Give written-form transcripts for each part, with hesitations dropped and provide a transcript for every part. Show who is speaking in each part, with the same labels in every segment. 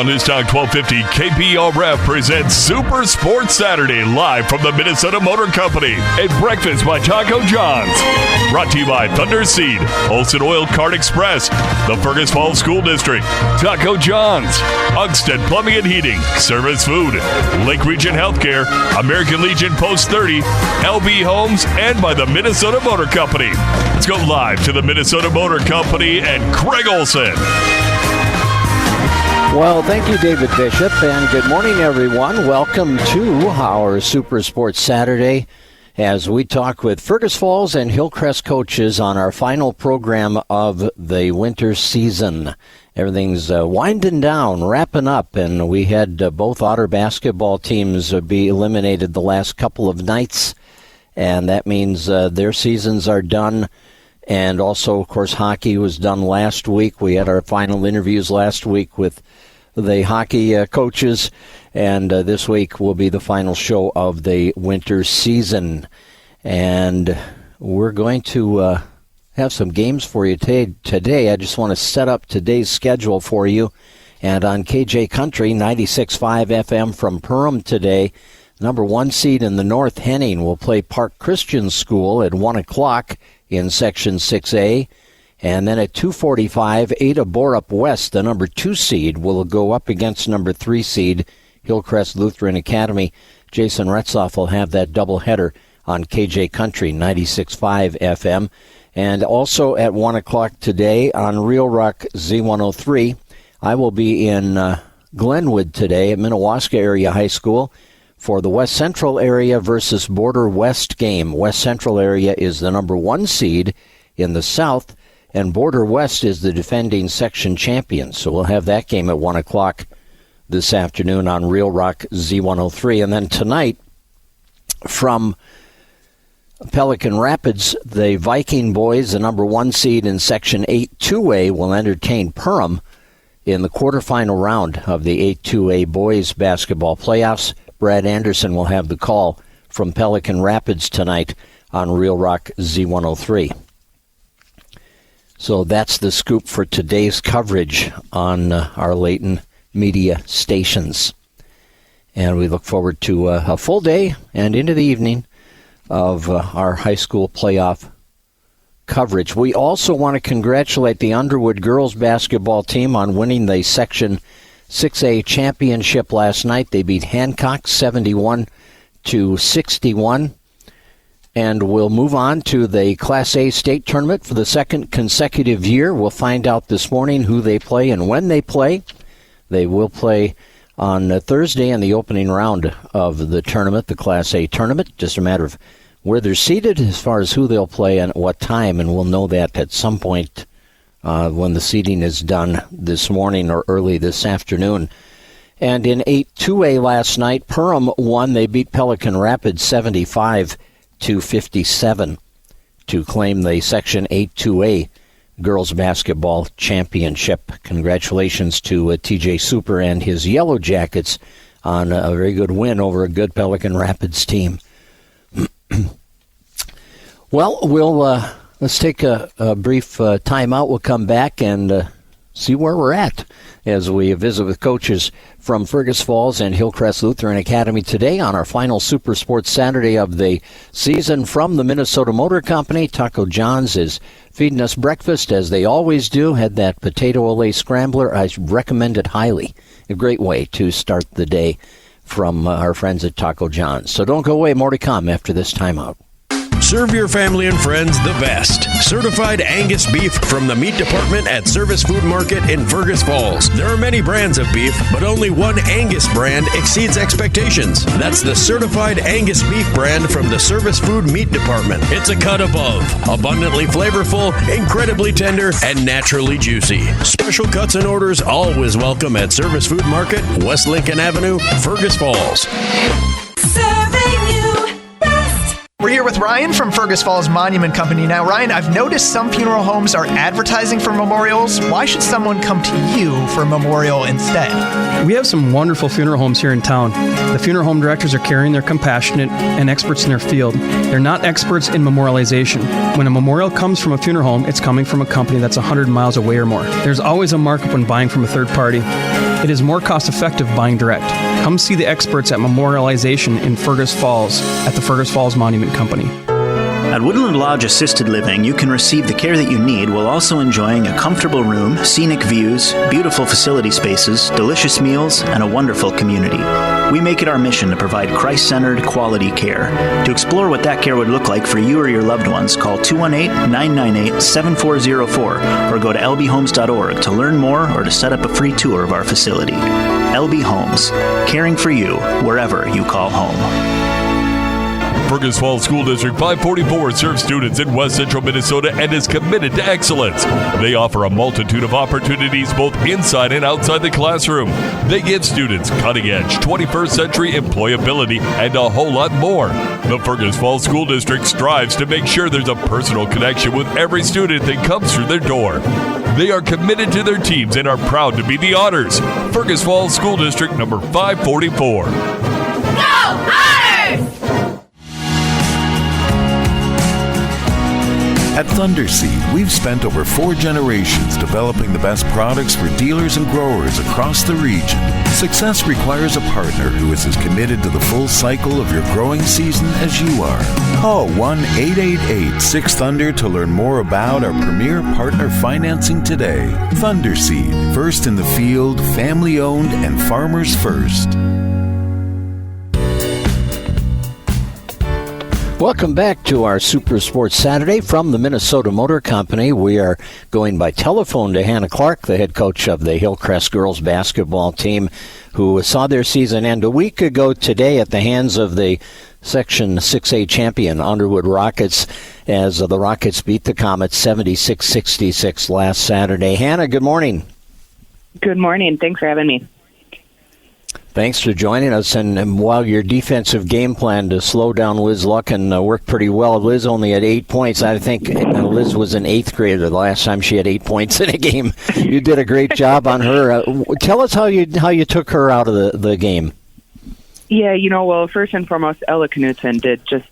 Speaker 1: On News Talk 1250, KBRF presents Super Sports Saturday live from the Minnesota Motor Company at Breakfast by Taco John's. Brought to you by Thunder Seed, Olson Oil Card Express, the Fergus Falls School District, Taco John's, Ugstead Plumbing and Heating, Service Food, Lake Region Healthcare, American Legion Post 30, LB Homes, and by the Minnesota Motor Company. Let's go live to the Minnesota Motor Company and Craig Olson.
Speaker 2: Well, thank you, David Bishop, and good morning, everyone. Welcome to our Super Sports Saturday as we talk with Fergus Falls and Hillcrest coaches on our final program of the winter season. Everything's winding down, wrapping up, and we had both Otter basketball teams be eliminated the last couple of nights, and that means their seasons are done. And also, of course, hockey was done last week. We had our final interviews last week with the hockey coaches, and this week will be the final show of the winter season. And we're going to have some games for you today. I just want to set up today's schedule for you. And on KJ Country, 96.5 FM from Perham today, number 1 seed in the North, Henning, will play Park Christian School at 1 o'clock in Section 6A. And then at 2:45, Ada Borup West, the number 2 seed, will go up against number 3 seed, Hillcrest Lutheran Academy. Jason Retzoff will have that doubleheader on KJ Country, 96.5 FM. And also at 1 o'clock today on Real Rock Z103, I will be in Glenwood today at Minnewaska Area High School for the West Central Area versus Border West game. West Central Area is the number 1 seed in the South, and Border West is the defending section champion. So we'll have that game at 1 o'clock this afternoon on Real Rock Z103. And then tonight from Pelican Rapids, the Viking boys, the number 1 seed in Section 8-2A, will entertain Perham in the quarterfinal round of the 8-2A boys basketball playoffs. Brad Anderson will have the call from Pelican Rapids tonight on Real Rock Z103. So that's the scoop for today's coverage on our Layton media stations. And we look forward to a full day and into the evening of our high school playoff coverage. We also want to congratulate the Underwood girls basketball team on winning the Section 6A championship last night. They beat Hancock 71-61. And we'll move on to the Class A state tournament for the second consecutive year. We'll find out this morning who they play and when they play. They will play on Thursday in the opening round of the tournament, the Class A tournament. Just a matter of where they're seated as far as who they'll play and at what time, and we'll know that at some point when the seating is done this morning or early this afternoon. And in 8-2A last night, Perham won. They beat Pelican Rapids 75-57 to claim the Section 8-2A girls basketball championship. Congratulations to TJ Super and his Yellow Jackets on a very good win over a good Pelican Rapids team. Well, let's take a brief time out. We'll come back and see where we're at as we visit with coaches from Fergus Falls and Hillcrest Lutheran Academy today on our final Super Sports Saturday of the season from the Minnesota Motor Company. Taco John's is feeding us breakfast, as they always do. Had that potato ole scrambler. I recommend it highly. A great way to start the day from our friends at Taco John's. So don't go away. More to come after this timeout.
Speaker 3: Serve your family and friends the best. Certified Angus beef from the meat department at Service Food Market in Fergus Falls. There are many brands of beef, but only one Angus brand exceeds expectations. That's the Certified Angus beef brand from the Service Food Meat Department. It's a cut above. Abundantly flavorful, incredibly tender, and naturally juicy. Special cuts and orders always welcome at Service Food Market, West Lincoln Avenue, Fergus Falls.
Speaker 4: We're here with Ryan from Fergus Falls Monument Company. Now, Ryan, I've noticed some funeral homes are advertising for memorials. Why should someone come to you for a memorial instead?
Speaker 5: We have some wonderful funeral homes here in town. The funeral home directors are caring, they're compassionate, and experts in their field. They're not experts in memorialization. When a memorial comes from a funeral home, it's coming from a company that's 100 miles away or more. There's always a markup when buying from a third party. It is more cost-effective buying direct. Come see the experts at Memorialization in Fergus Falls at the Fergus Falls Monument Company.
Speaker 6: At Woodland Lodge Assisted Living, you can receive the care that you need while also enjoying a comfortable room, scenic views, beautiful facility spaces, delicious meals, and a wonderful community. We make it our mission to provide Christ-centered, quality care. To explore what that care would look like for you or your loved ones, call 218-998-7404 or go to lbhomes.org to learn more or to set up a free tour of our facility. LB Homes, caring for you wherever you call home.
Speaker 1: Fergus Falls School District 544 serves students in West Central Minnesota and is committed to excellence. They offer a multitude of opportunities both inside and outside the classroom. They give students cutting-edge 21st century employability and a whole lot more. The Fergus Falls School District strives to make sure there's a personal connection with every student that comes through their door. They are committed to their teams and are proud to be the Honors. Fergus Falls School District number 544.
Speaker 7: Go Honors!
Speaker 8: At Thunderseed, we've spent over 4 generations developing the best products for dealers and growers across the region. Success requires a partner who is as committed to the full cycle of your growing season as you are. Call 1-888-6-THUNDER to learn more about our premier partner financing today. Thunderseed, first in the field, family-owned, and farmers first.
Speaker 2: Welcome back to our Super Sports Saturday from the Minnesota Motor Company. We are going by telephone to Hannah Clark, the head coach of the Hillcrest girls basketball team, who saw their season end a week ago today at the hands of the Section 6A champion Underwood Rockets, as the Rockets beat the Comets 76-66 last Saturday. Hannah, good morning.
Speaker 9: Good morning. Thanks for having me.
Speaker 2: Thanks for joining us. And while your defensive game plan to slow down Liz Luckin worked pretty well, Liz only had 8 points. I think Liz was an 8th grader the last time she had 8 points in a game. You did a great job on her. Tell us how you took her out of the game.
Speaker 9: Yeah, well, first and foremost, Ella Knutson did just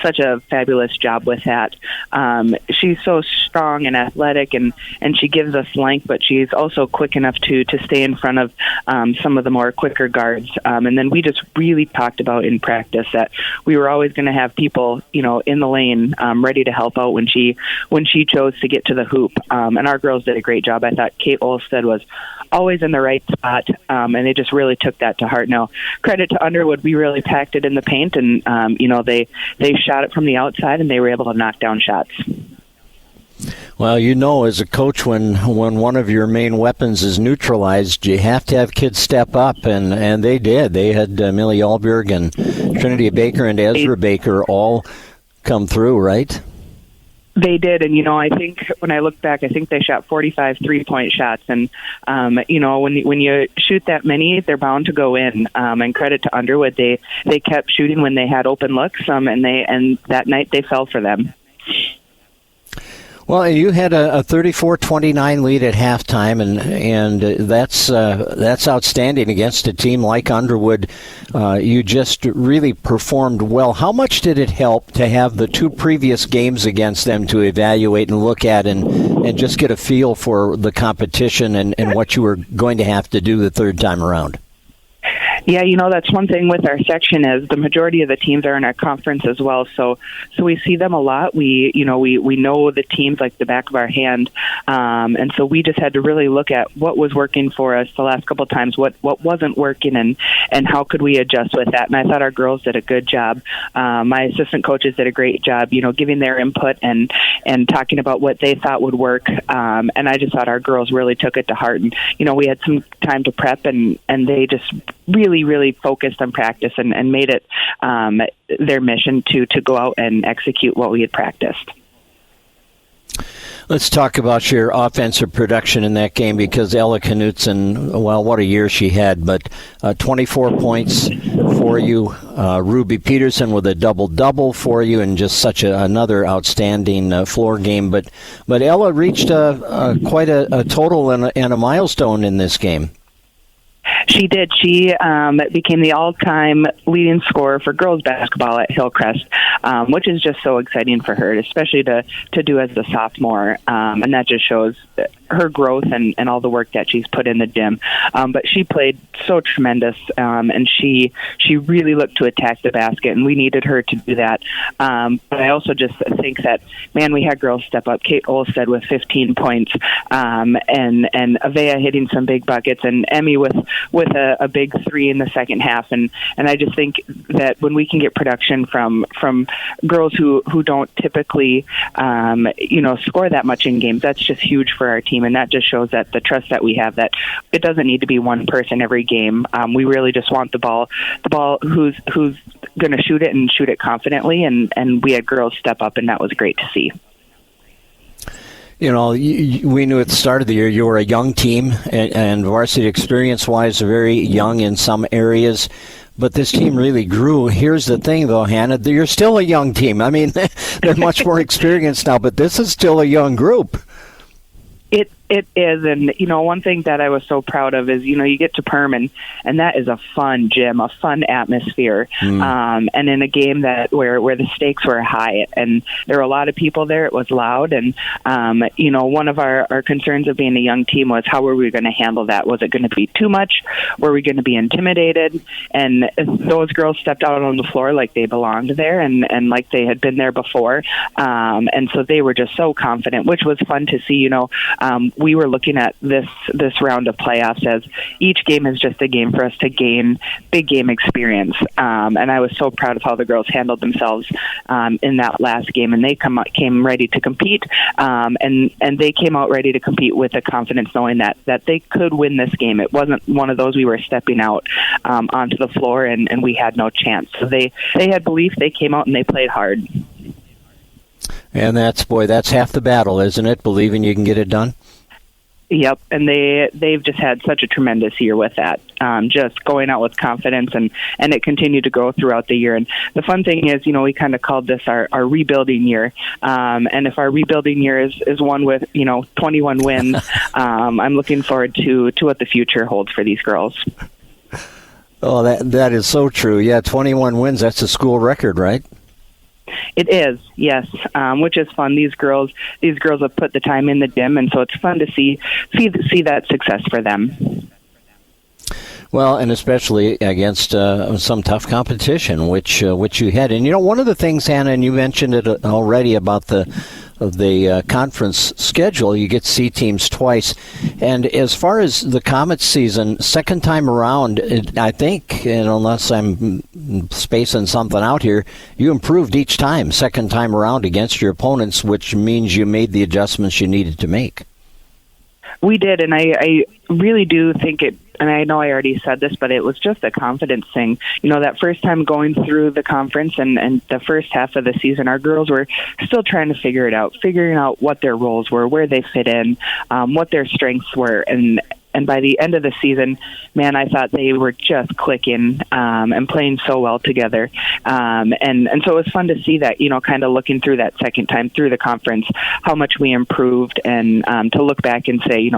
Speaker 9: such a fabulous job with that. She's so strong and athletic, and she gives us length, but she's also quick enough to stay in front of some of the more quicker guards. And then we just really talked about in practice that we were always going to have people, in the lane, ready to help out when she chose to get to the hoop. And our girls did a great job. I thought Kate Olson was always in the right spot, and they just really took that to heart. Now, credit to Underwood, we really packed it in the paint, and they shot it from the outside, and they were able to knock down shots.
Speaker 2: Well, as a coach, when one of your main weapons is neutralized, you have to have kids step up, and they did. They had Millie Alberg and Trinity Baker and Ezra Baker all come through, right?
Speaker 9: They did, and I think when I look back, I think they shot 45 three-point shots, and when you shoot that many, they're bound to go in. And credit to Underwood, they kept shooting when they had open looks, and that night they fell for them.
Speaker 2: Well, you had a 34-29 lead at halftime, and that's outstanding against a team like Underwood. You just really performed well. How much did it help to have the 2 previous games against them to evaluate and look at and just get a feel for the competition and what you were going to have to do the third time around?
Speaker 9: Yeah, that's one thing with our section is the majority of the teams are in our conference as well. So we see them a lot. We know the teams like the back of our hand. And so we just had to really look at what was working for us the last couple of times, what wasn't working, and how could we adjust with that. And I thought our girls did a good job. My assistant coaches did a great job, giving their input and talking about what they thought would work. And I just thought our girls really took it to heart. And, we had some time to prep, and they just really focused on practice and made it their mission to go out and execute what we had practiced.
Speaker 2: Let's talk about your offensive production in that game, because Ella Knutson, well, what a year she had, but 24 points for you. Ruby Peterson with a double-double for you, and just such another outstanding floor game. But Ella reached quite a total and a milestone in this game.
Speaker 9: She did. She became the all-time leading scorer for girls basketball at Hillcrest, which is just so exciting for her, especially to do as a sophomore. And that just shows her growth and all the work that she's put in the gym. But she played so tremendous, and she really looked to attack the basket, and we needed her to do that. But I also just think that, man, we had girls step up. Kate Olson with 15 points, and Avea hitting some big buckets, and Emmy with a big 3 in the second half. And I just think that when we can get production from girls who don't typically score that much in games, that's just huge for our team, and that just shows that the trust that we have, that it doesn't need to be one person every game. We really just want the ball who's going to shoot it and shoot it confidently, and we had girls step up, and that was great to see.
Speaker 2: You know, we knew at the start of the year you were a young team, and varsity experience-wise, very young in some areas. But this team really grew. Here's the thing, though, Hannah. You're still a young team. I mean, they're much more experienced now, but this is still a young group.
Speaker 9: It is, and one thing that I was so proud of is you get to Perm, and that is a fun gym, a fun atmosphere, and in a game where the stakes were high, and there were a lot of people there. It was loud, and one of our concerns of being a young team was how were we going to handle that? Was it going to be too much? Were we going to be intimidated? And those girls stepped out on the floor like they belonged there, and like they had been there before, and so they were just so confident, which was fun to see. We were looking at this round of playoffs as each game is just a game for us to gain big game experience. And I was so proud of how the girls handled themselves in that last game, and they came ready to compete, and they came out ready to compete with the confidence, knowing that they could win this game. It wasn't one of those we were stepping out onto the floor and we had no chance. So they had belief. They came out and they played hard.
Speaker 2: And that's half the battle, isn't it? Believing you can get it done?
Speaker 9: Yep, and they've just had such a tremendous year with that, just going out with confidence, and it continued to grow throughout the year. And the fun thing is, we kind of called this our rebuilding year, and if our rebuilding year is one with 21 wins, I'm looking forward to what the future holds for these girls.
Speaker 2: Oh, that is so true. Yeah, 21 wins, that's a school record, right?
Speaker 9: It is, yes, which is fun. These girls have put the time in the gym, and so it's fun to see that success for them.
Speaker 2: Well, and especially against some tough competition, which you had. And one of the things, Hannah, and you mentioned it already about the conference schedule, you get to see teams twice. And as far as the Comets season, second time around, I think, and unless I'm spacing something out here, you improved each time, second time around against your opponents, which means you made the adjustments you needed to make.
Speaker 9: We did, and I really do think it, and I know I already said this, but it was just a confidence thing. That first time going through the conference and the first half of the season, our girls were still trying to figuring out what their roles were, where they fit in, what their strengths were, and by the end of the season, man, I thought they were just clicking and playing so well together. And so it was fun to see that, kind of looking through that second time through the conference, how much we improved, and to look back and say,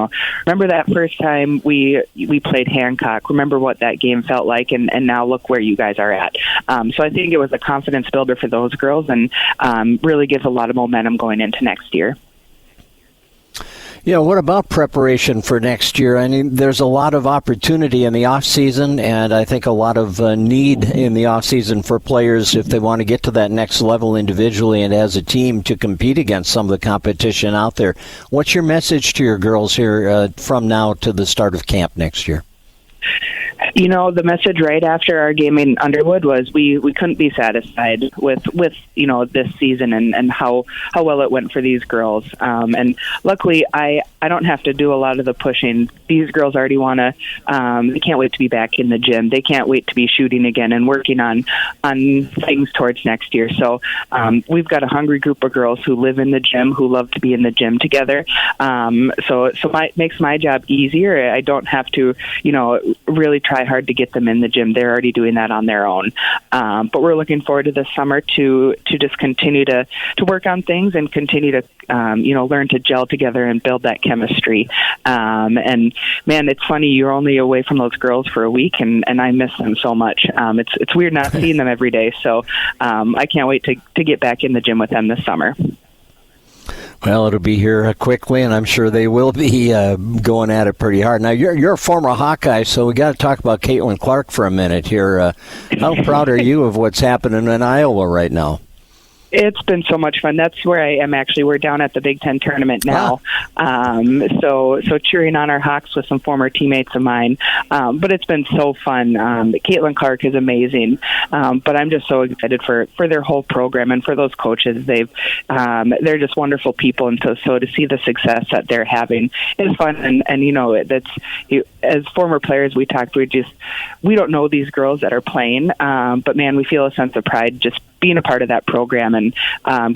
Speaker 9: remember that first time we played Hancock? Remember what that game felt like? And now look where you guys are at. So I think it was a confidence builder for those girls, and really gives a lot of momentum going into next year.
Speaker 2: What about preparation for next year? I mean, there's a lot of opportunity in the off season, and I think a lot of need in the off season for players if they want to get to that next level individually and as a team to compete against some of the competition out there. What's your message to your girls here from now to the start of camp next year?
Speaker 9: The message right after our game in Underwood was we couldn't be satisfied with this season and how well it went for these girls. And luckily, I don't have to do a lot of the pushing. These girls already want to. They can't wait to be back in the gym. They can't wait to be shooting again and working on things towards next year. So we've got a hungry group of girls who live in the gym, who love to be in the gym together. So it makes my job easier. I don't have to really try hard to get them in the gym. They're already doing that on their own. But we're looking forward to this summer to just continue to work on things and continue to learn to gel together and build that chemistry. And man, it's funny, you're only away from those girls for a week, and I miss them so much. It's weird not seeing them every day. So I can't wait to get back in the gym with them this summer.
Speaker 2: Well, it'll be here quickly, and I'm sure they will be going at it pretty hard. Now, you're a former Hawkeye, so we got to talk about Caitlin Clark for a minute here. How proud are you of what's happening in Iowa right now?
Speaker 9: It's been so much fun. That's where I am actually. We're down at the Big Ten tournament now. So cheering on our Hawks with some former teammates of mine. But it's been so fun. Caitlin Clark is amazing. But I'm just so excited for their whole program and for those coaches. They're just wonderful people. And so to see the success that they're having is fun. And as former players, we don't know these girls that are playing. But man, we feel a sense of pride just being a part of that program and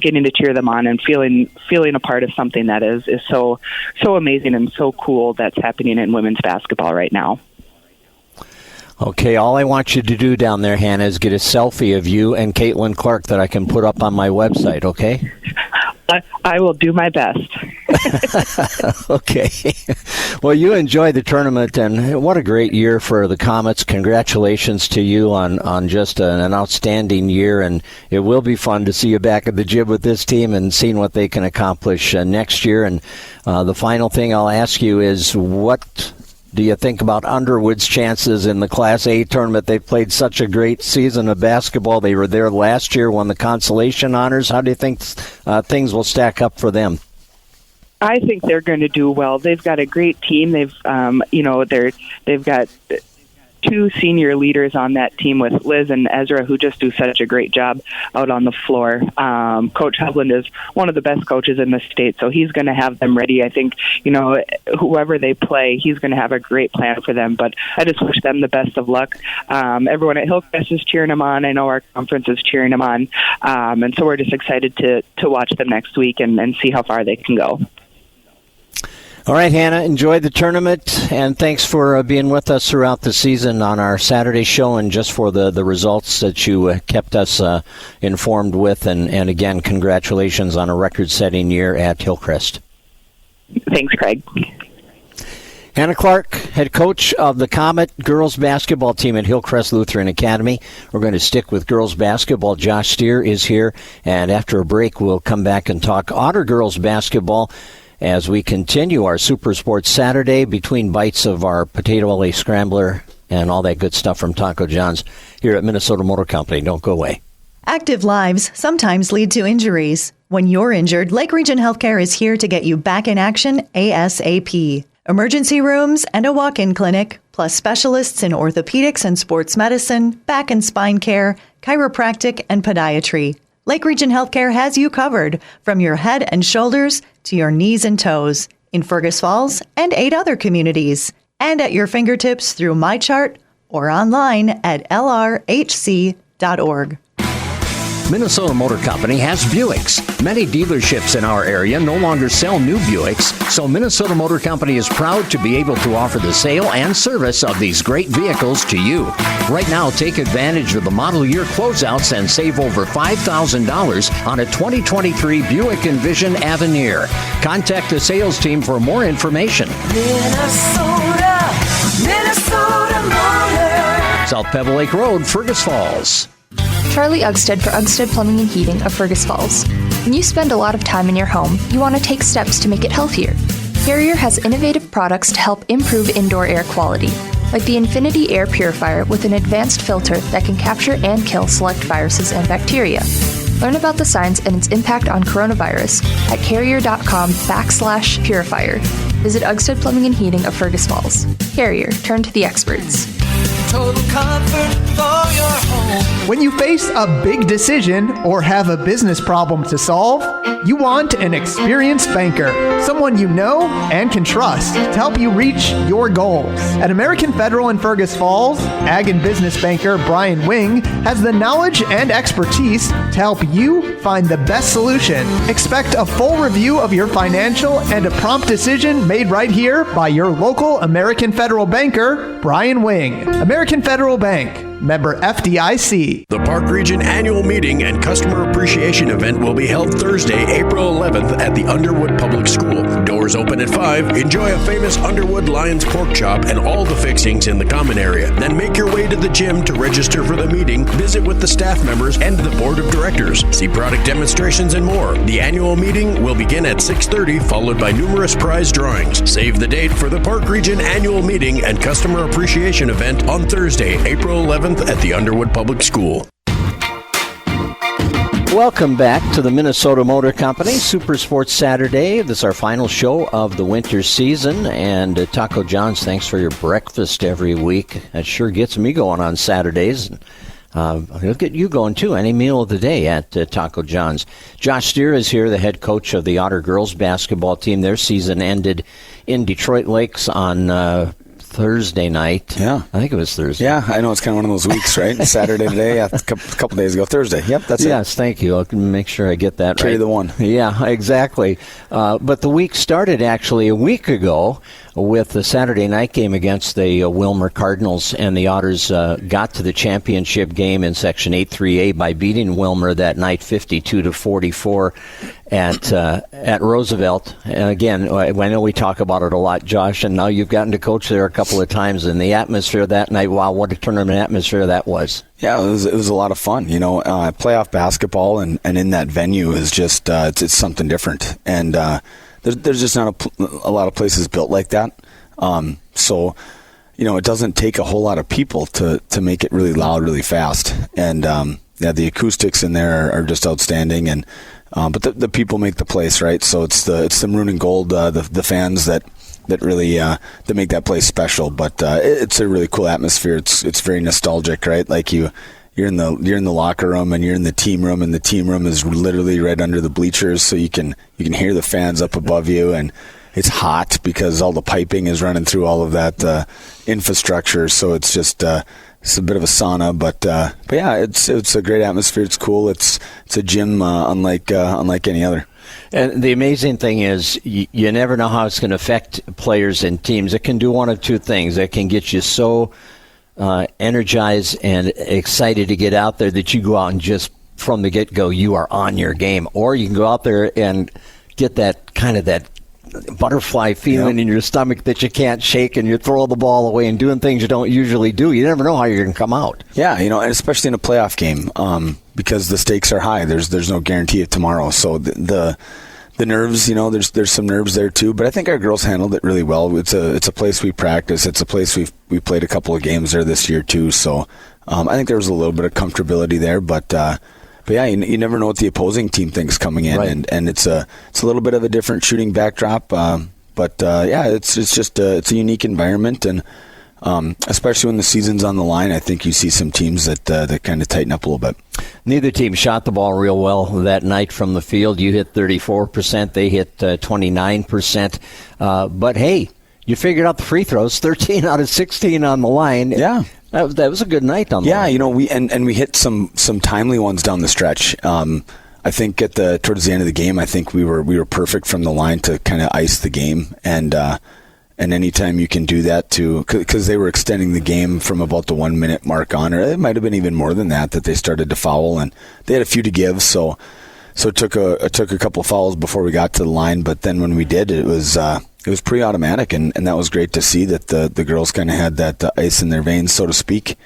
Speaker 9: getting to cheer them on and feeling a part of something that is so amazing and so cool that's happening in women's basketball right now.
Speaker 2: Okay, all I want you to do down there, Hannah, is get a selfie of you and Caitlin Clark that I can put up on my website, okay?
Speaker 9: I will do my best.
Speaker 2: Okay. Well, you enjoy the tournament, and what a great year for the Comets. Congratulations to you on just an outstanding year, and it will be fun to see you back at the gym with this team and seeing what they can accomplish next year. And the final thing I'll ask you is, what do you think about Underwood's chances in the Class A tournament? They played such a great season of basketball. They were there last year, won the consolation honors. How do you think things will stack up for them?
Speaker 9: I think they're going to do well. They've got a great team. They've got two senior leaders on that team with Liz and Ezra, who just do such a great job out on the floor. Coach Hovland is one of the best coaches in the state, so he's going to have them ready. I think, whoever they play, he's going to have a great plan for them, but I just wish them the best of luck. Everyone at Hillcrest is cheering them on. I know our conference is cheering them on, and so we're just excited to watch them next week and see how far they can go.
Speaker 2: All right, Hannah, enjoy the tournament, and thanks for being with us throughout the season on our Saturday show and just for the results that you kept us informed with. And again, congratulations on a record-setting year at Hillcrest.
Speaker 9: Thanks, Craig.
Speaker 2: Hannah Clark, head coach of the Comet girls basketball team at Hillcrest Lutheran Academy. We're going to stick with girls basketball. Josh Steer is here, and after a break, we'll come back and talk Otter girls basketball as we continue our Super Sports Saturday between bites of our potato LA scrambler and all that good stuff from Taco John's here at Minnesota Motor Company. Don't go away.
Speaker 10: Active lives sometimes lead to injuries. When you're injured, Lake Region Healthcare is here to get you back in action ASAP. Emergency rooms and a walk-in clinic, plus specialists in orthopedics and sports medicine, back and spine care, chiropractic, and podiatry. Lake Region Healthcare has you covered from your head and shoulders to your knees and toes in Fergus Falls and 8 other communities, and at your fingertips through MyChart or online at lrhc.org.
Speaker 2: Minnesota Motor Company has Buicks. Many dealerships in our area no longer sell new Buicks, so Minnesota Motor Company is proud to be able to offer the sale and service of these great vehicles to you. Right now, take advantage of the model year closeouts and save over $5,000 on a 2023 Buick Envision Avenir. Contact the sales team for more information.
Speaker 7: Minnesota Motor.
Speaker 2: South Pebble Lake Road, Fergus Falls.
Speaker 11: Charlie Ugstead for Ugstead Plumbing and Heating of Fergus Falls. When you spend a lot of time in your home, you want to take steps to make it healthier. Carrier has innovative products to help improve indoor air quality, like the Infinity Air Purifier with an advanced filter that can capture and kill select viruses and bacteria. Learn about the science and its impact on coronavirus at carrier.com/purifier. Visit Ugstead Plumbing and Heating of Fergus Falls. Carrier, turn to the experts.
Speaker 7: Total comfort for your home.
Speaker 4: When you face a big decision or have a business problem to solve, you want an experienced banker, someone you know and can trust to help you reach your goals. At American Federal in Fergus Falls, ag and business banker Brian Wing has the knowledge and expertise to help you find the best solution. Expect a full review of your financial and a prompt decision made right here by your local American Federal banker, Brian Wing. American Federal Bank, Member FDIC.
Speaker 3: The Park Region Annual Meeting and Customer Appreciation Event will be held Thursday, April 11th at the Underwood Public School. Doors open at 5. Enjoy a famous Underwood Lions pork chop and all the fixings in the common area. Then make your way to the gym to register for the meeting, visit with the staff members and the board of directors, see product demonstrations and more. The annual meeting will begin at 6:30, followed by numerous prize drawings. Save the date for the Park Region Annual Meeting and Customer Appreciation Event on Thursday, April 11th at the Underwood Public School.
Speaker 2: Welcome back to the Minnesota Motor Company Super Sports Saturday. This is our final show of the winter season. And Taco John's, thanks for your breakfast every week. That sure gets me going on Saturdays. It'll get you going, too, any meal of the day at Taco John's. Josh Steer is here, the head coach of the Otter girls basketball team. Their season ended in Detroit Lakes on Thursday night.
Speaker 12: Yeah.
Speaker 2: I think it was Thursday.
Speaker 12: Yeah, I know it's kind of one of those weeks, right? Saturday today, a couple days ago, Thursday. Yep, that's it.
Speaker 2: Yes, thank you. I'll make sure I get that
Speaker 12: Carry
Speaker 2: right.
Speaker 12: the one.
Speaker 2: Yeah, exactly. But the week started actually a week ago with the Saturday night game against the Wilmer Cardinals, and the Otters got to the championship game in Section 8-3A by beating Wilmer that night 52-44 at Roosevelt. And again, I know we talk about it a lot, Josh, and now you've gotten to coach there a couple of times, and the atmosphere that night, wow, what a tournament atmosphere that was.
Speaker 12: Yeah, it was a lot of fun. You know, playoff basketball and in that venue is just it's something different, and there's just not a lot of places built like that. So, you know, it doesn't take a whole lot of people to make it really loud, really fast, and yeah, the acoustics in there are just outstanding, and but the people make the place, right? So it's the maroon and gold, the fans that really that make that place special. But it's a really cool atmosphere. It's very nostalgic, right? Like you're in the locker room and you're in the team room, and the team room is literally right under the bleachers, so you can hear the fans up above you, and it's hot because all the piping is running through all of that infrastructure. So it's just it's a bit of a sauna, but yeah, it's a great atmosphere. It's cool. It's a gym unlike any other.
Speaker 2: And the amazing thing is you never know how it's going to affect players and teams. It can do one of two things. It can get you so energized and excited to get out there that you go out and just from the get-go you are on your game. Or you can go out there and get that kind of that butterfly feeling in your stomach that you can't shake, and you throw the ball away and doing things you don't usually do. You never know how you're going to come out.
Speaker 12: Yeah, you know, and especially in a playoff game, because the stakes are high. There's no guarantee of tomorrow. So the nerves, you know, there's some nerves there too. But I think our girls handled it really well. It's a place we practice. It's a place we played a couple of games there this year too. So I think there was a little bit of comfortability there, but yeah, you never know what the opposing team thinks coming in,
Speaker 2: right.
Speaker 12: and it's a little bit of a different shooting backdrop, but yeah, it's just it's a unique environment, and especially when the season's on the line, I think you see some teams that kind of tighten up a little bit.
Speaker 2: Neither team shot the ball real well that night from the field. You hit 34%, they hit 29%, but hey, you figured out the free throws, 13 out of 16 on the line.
Speaker 12: Yeah.
Speaker 2: That was a good night on the line.
Speaker 12: Yeah, you know, we hit some timely ones down the stretch. I think towards the end of the game, I think we were perfect from the line to kind of ice the game, and anytime you can do that because they were extending the game from about the 1 minute mark on, or it might have been even more than that they started to foul, and they had a few to give, so it took a couple fouls before we got to the line, but then when we did, it was pretty automatic, and that was great to see that the girls kind of had that ice in their veins, so to speak.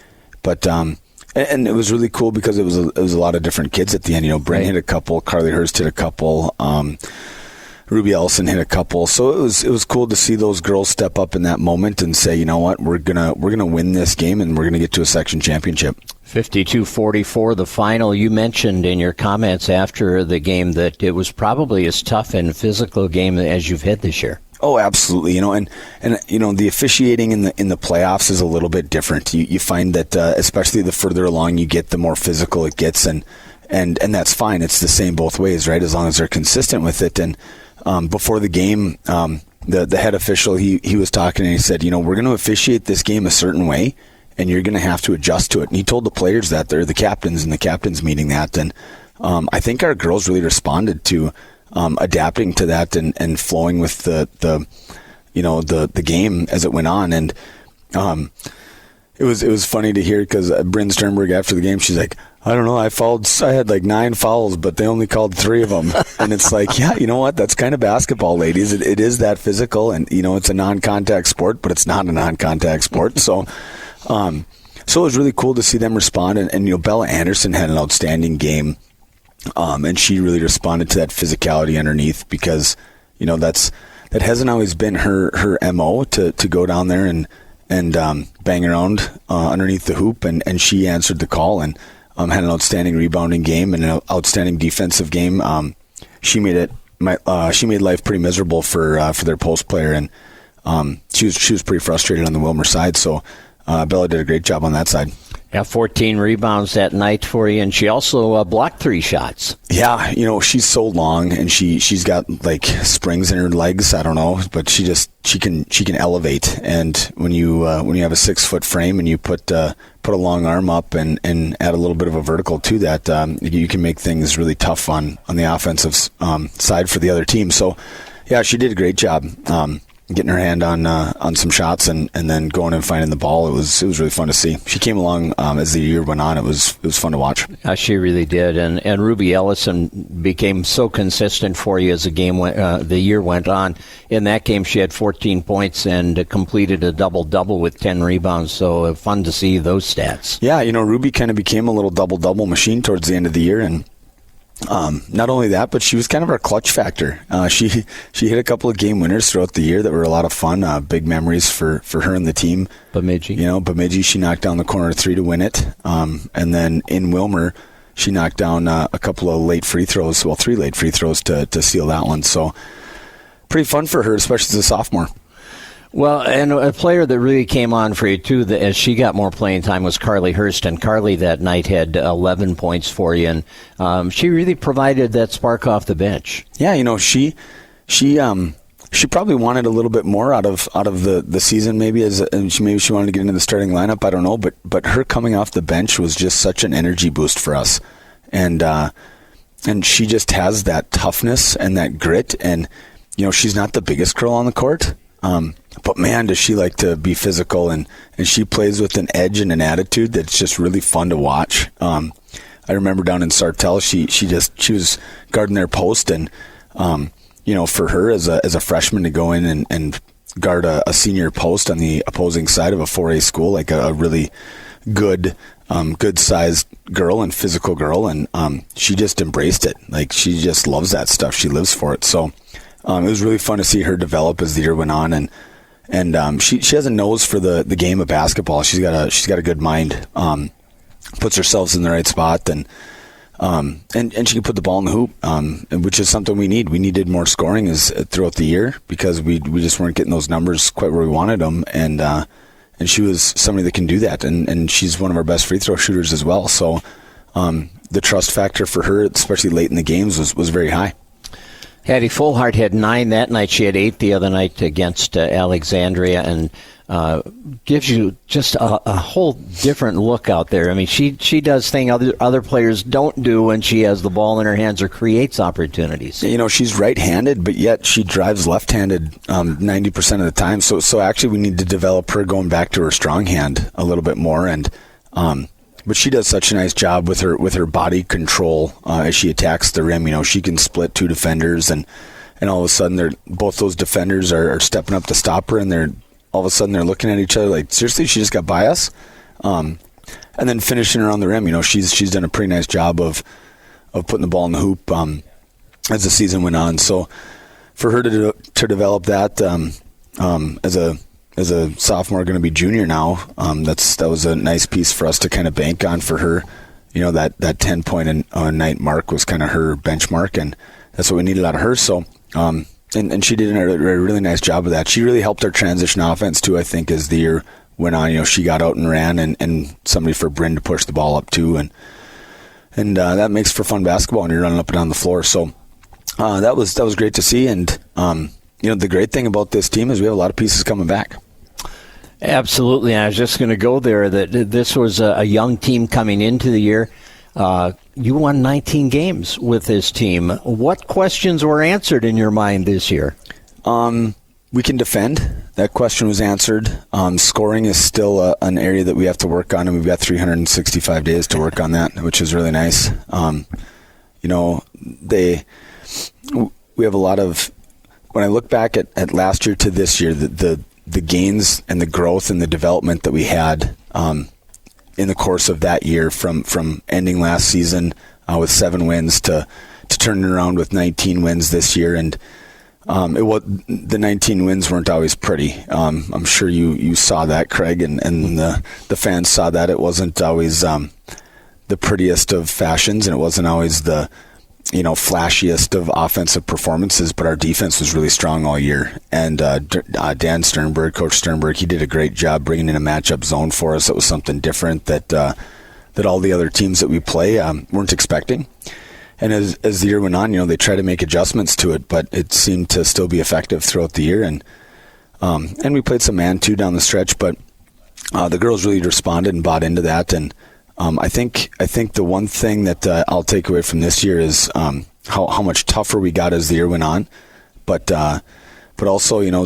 Speaker 12: But and it was really cool because it was a lot of different kids at the end. You know, Bryn hit a couple, Carly Hurst hit a couple, Ruby Olson hit a couple. So it was cool to see those girls step up in that moment and say, you know what, we're gonna win this game, and we're gonna get to a section championship.
Speaker 2: 52-44, the final. You mentioned in your comments after the game that it was probably as tough and physical game as you've had this year.
Speaker 12: Oh, absolutely. You know, and you know, the officiating in the playoffs is a little bit different. You find that especially the further along you get, the more physical it gets, and that's fine. It's the same both ways, right? As long as they're consistent with it. And before the game, the head official he was talking, and he said, you know, we're going to officiate this game a certain way, and you're going to have to adjust to it. And he told the players that, they're the captains in the captains meeting that, and I think our girls really responded to adapting to that and flowing with the game as it went on. And It was funny to hear because Bryn Sternberg after the game, she's like, I don't know, I had like 9 fouls, but they only called 3 of them. And it's like, yeah, you know what? That's kind of basketball, ladies. It is that physical, and it's a non-contact sport, but it's not a non-contact sport. So, so it was really cool to see them respond. And Bella Anderson had an outstanding game, and she really responded to that physicality underneath because that hasn't always been her MO to go down there and bang around underneath the hoop, and she answered the call and had an outstanding rebounding game and an outstanding defensive game. She made life pretty miserable for their post player, and she was pretty frustrated on the Wilmer side. So Bella did a great job on that side.
Speaker 2: Yeah, 14 rebounds that night for you, and she also blocked 3 shots. Yeah,
Speaker 12: she's so long, and she's got like springs in her legs. I don't know, but she can elevate. And when you have a 6-foot frame and you put a long arm up and add a little bit of a vertical to that, you can make things really tough on the offensive side for the other team. So, yeah, she did a great job. Getting her hand on some shots and then going and finding the ball. It was really fun to see. She came along as the year went on. It was fun to watch.
Speaker 2: She really did. And Ruby Ellison became so consistent for you as the year went on. In that game, she had 14 points and completed a double-double with 10 rebounds. So fun to see those stats.
Speaker 12: Yeah, Ruby kind of became a little double-double machine towards the end of the year, and not only that, but she was kind of our clutch factor. She hit a couple of game winners throughout the year that were a lot of fun. Big memories for her and the team.
Speaker 2: Bemidji.
Speaker 12: Bemidji, she knocked down the corner 3 to win it. And then in Wilmer, she knocked down a couple of 3 late free throws to seal that one. So pretty fun for her, especially as a sophomore.
Speaker 2: Well, and a player that really came on for you, too, as she got more playing time, was Carly Hurst. And Carly that night had 11 points for you, and she really provided that spark off the bench.
Speaker 12: Yeah, she probably wanted a little bit more out of the season, maybe, and maybe she wanted to get into the starting lineup, I don't know, but her coming off the bench was just such an energy boost for us. And she just has that toughness and that grit, and, she's not the biggest girl on the court, but man, does she like to be physical, and she plays with an edge and an attitude that's just really fun to watch. I remember down in Sartell, she was guarding their post, and for her as a freshman to go in and guard a senior post on the opposing side of a 4A school, like a really good sized girl and physical girl, and she just embraced it. Like, she just loves that stuff. She lives for it. So it was really fun to see her develop as the year went on, and she has a nose for the game of basketball. She's got a good mind. Puts herself in the right spot, and she can put the ball in the hoop, which is something we need. We needed more scoring throughout the year because we just weren't getting those numbers quite where we wanted them, and she was somebody that can do that, and she's one of our best free throw shooters as well. So the trust factor for her, especially late in the games, was very high.
Speaker 2: Hattie Fullhart had 9 that night. She had 8 the other night against Alexandria, and gives you just a whole different look out there. I mean, she does things other players don't do when she has the ball in her hands or creates opportunities.
Speaker 12: She's right-handed, but yet she drives left-handed 90% of the time. So actually, we need to develop her going back to her strong hand a little bit more, and but she does such a nice job with her body control as she attacks the rim. She can split 2 defenders, and all of a sudden, both those defenders are stepping up to stop her, and all of a sudden they're looking at each other like, seriously, she just got by us? And then finishing around the rim, she's done a pretty nice job of putting the ball in the hoop as the season went on. So for her to develop that as a sophomore, going to be junior now, that was a nice piece for us to kind of bank on for her. That 10-point a night mark was kind of her benchmark, and that's what we needed out of her. So, and she did a really nice job of that. She really helped our transition offense too, I think, as the year went on. She got out and ran, and somebody for Bryn to push the ball up too, and that makes for fun basketball when you're running up and down the floor. So that was great to see, and the great thing about this team is we have a lot of pieces coming back.
Speaker 2: Absolutely. I was just going to go there that this was a young team coming into the year. You won 19 games with this team. What questions were answered in your mind this year?
Speaker 12: we can defend. That question was answered. Scoring is still an area that we have to work on, and we've got 365 days to work on that, which is really nice. We have a lot of, when I look back at last year to this year, the gains and the growth and the development that we had in the course of that year, from ending last season with 7 wins to turning around with 19 wins this year. And the 19 wins weren't always pretty. I'm sure you saw that, Craig, and the fans saw that. It wasn't always the prettiest of fashions, and it wasn't always the flashiest of offensive performances, but our defense was really strong all year. And Dan Sternberg, Coach Sternberg, he did a great job bringing in a matchup zone for us. It was something different that all the other teams that we play weren't expecting. And as the year went on, they tried to make adjustments to it, but it seemed to still be effective throughout the year. And we played some man too down the stretch, but the girls really responded and bought into that. And I think the one thing that I'll take away from this year is how much tougher we got as the year went on, but also we I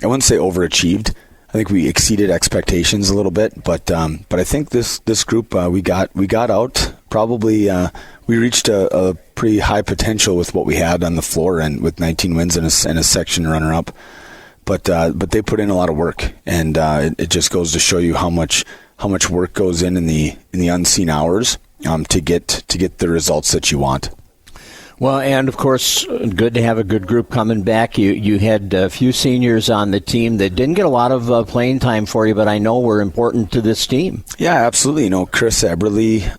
Speaker 12: wouldn't say overachieved. I think we exceeded expectations a little bit, but I think this group we got out probably. We reached a pretty high potential with what we had on the floor, and with 19 wins and a section runner-up. But they put in a lot of work, and it just goes to show you how much work goes in the unseen hours to get the results that you want.
Speaker 2: Well, and of course, good to have a good group coming back. You had a few seniors on the team that didn't get a lot of playing time for you, but I know were important to this team.
Speaker 12: Yeah, absolutely. Chris Eberly,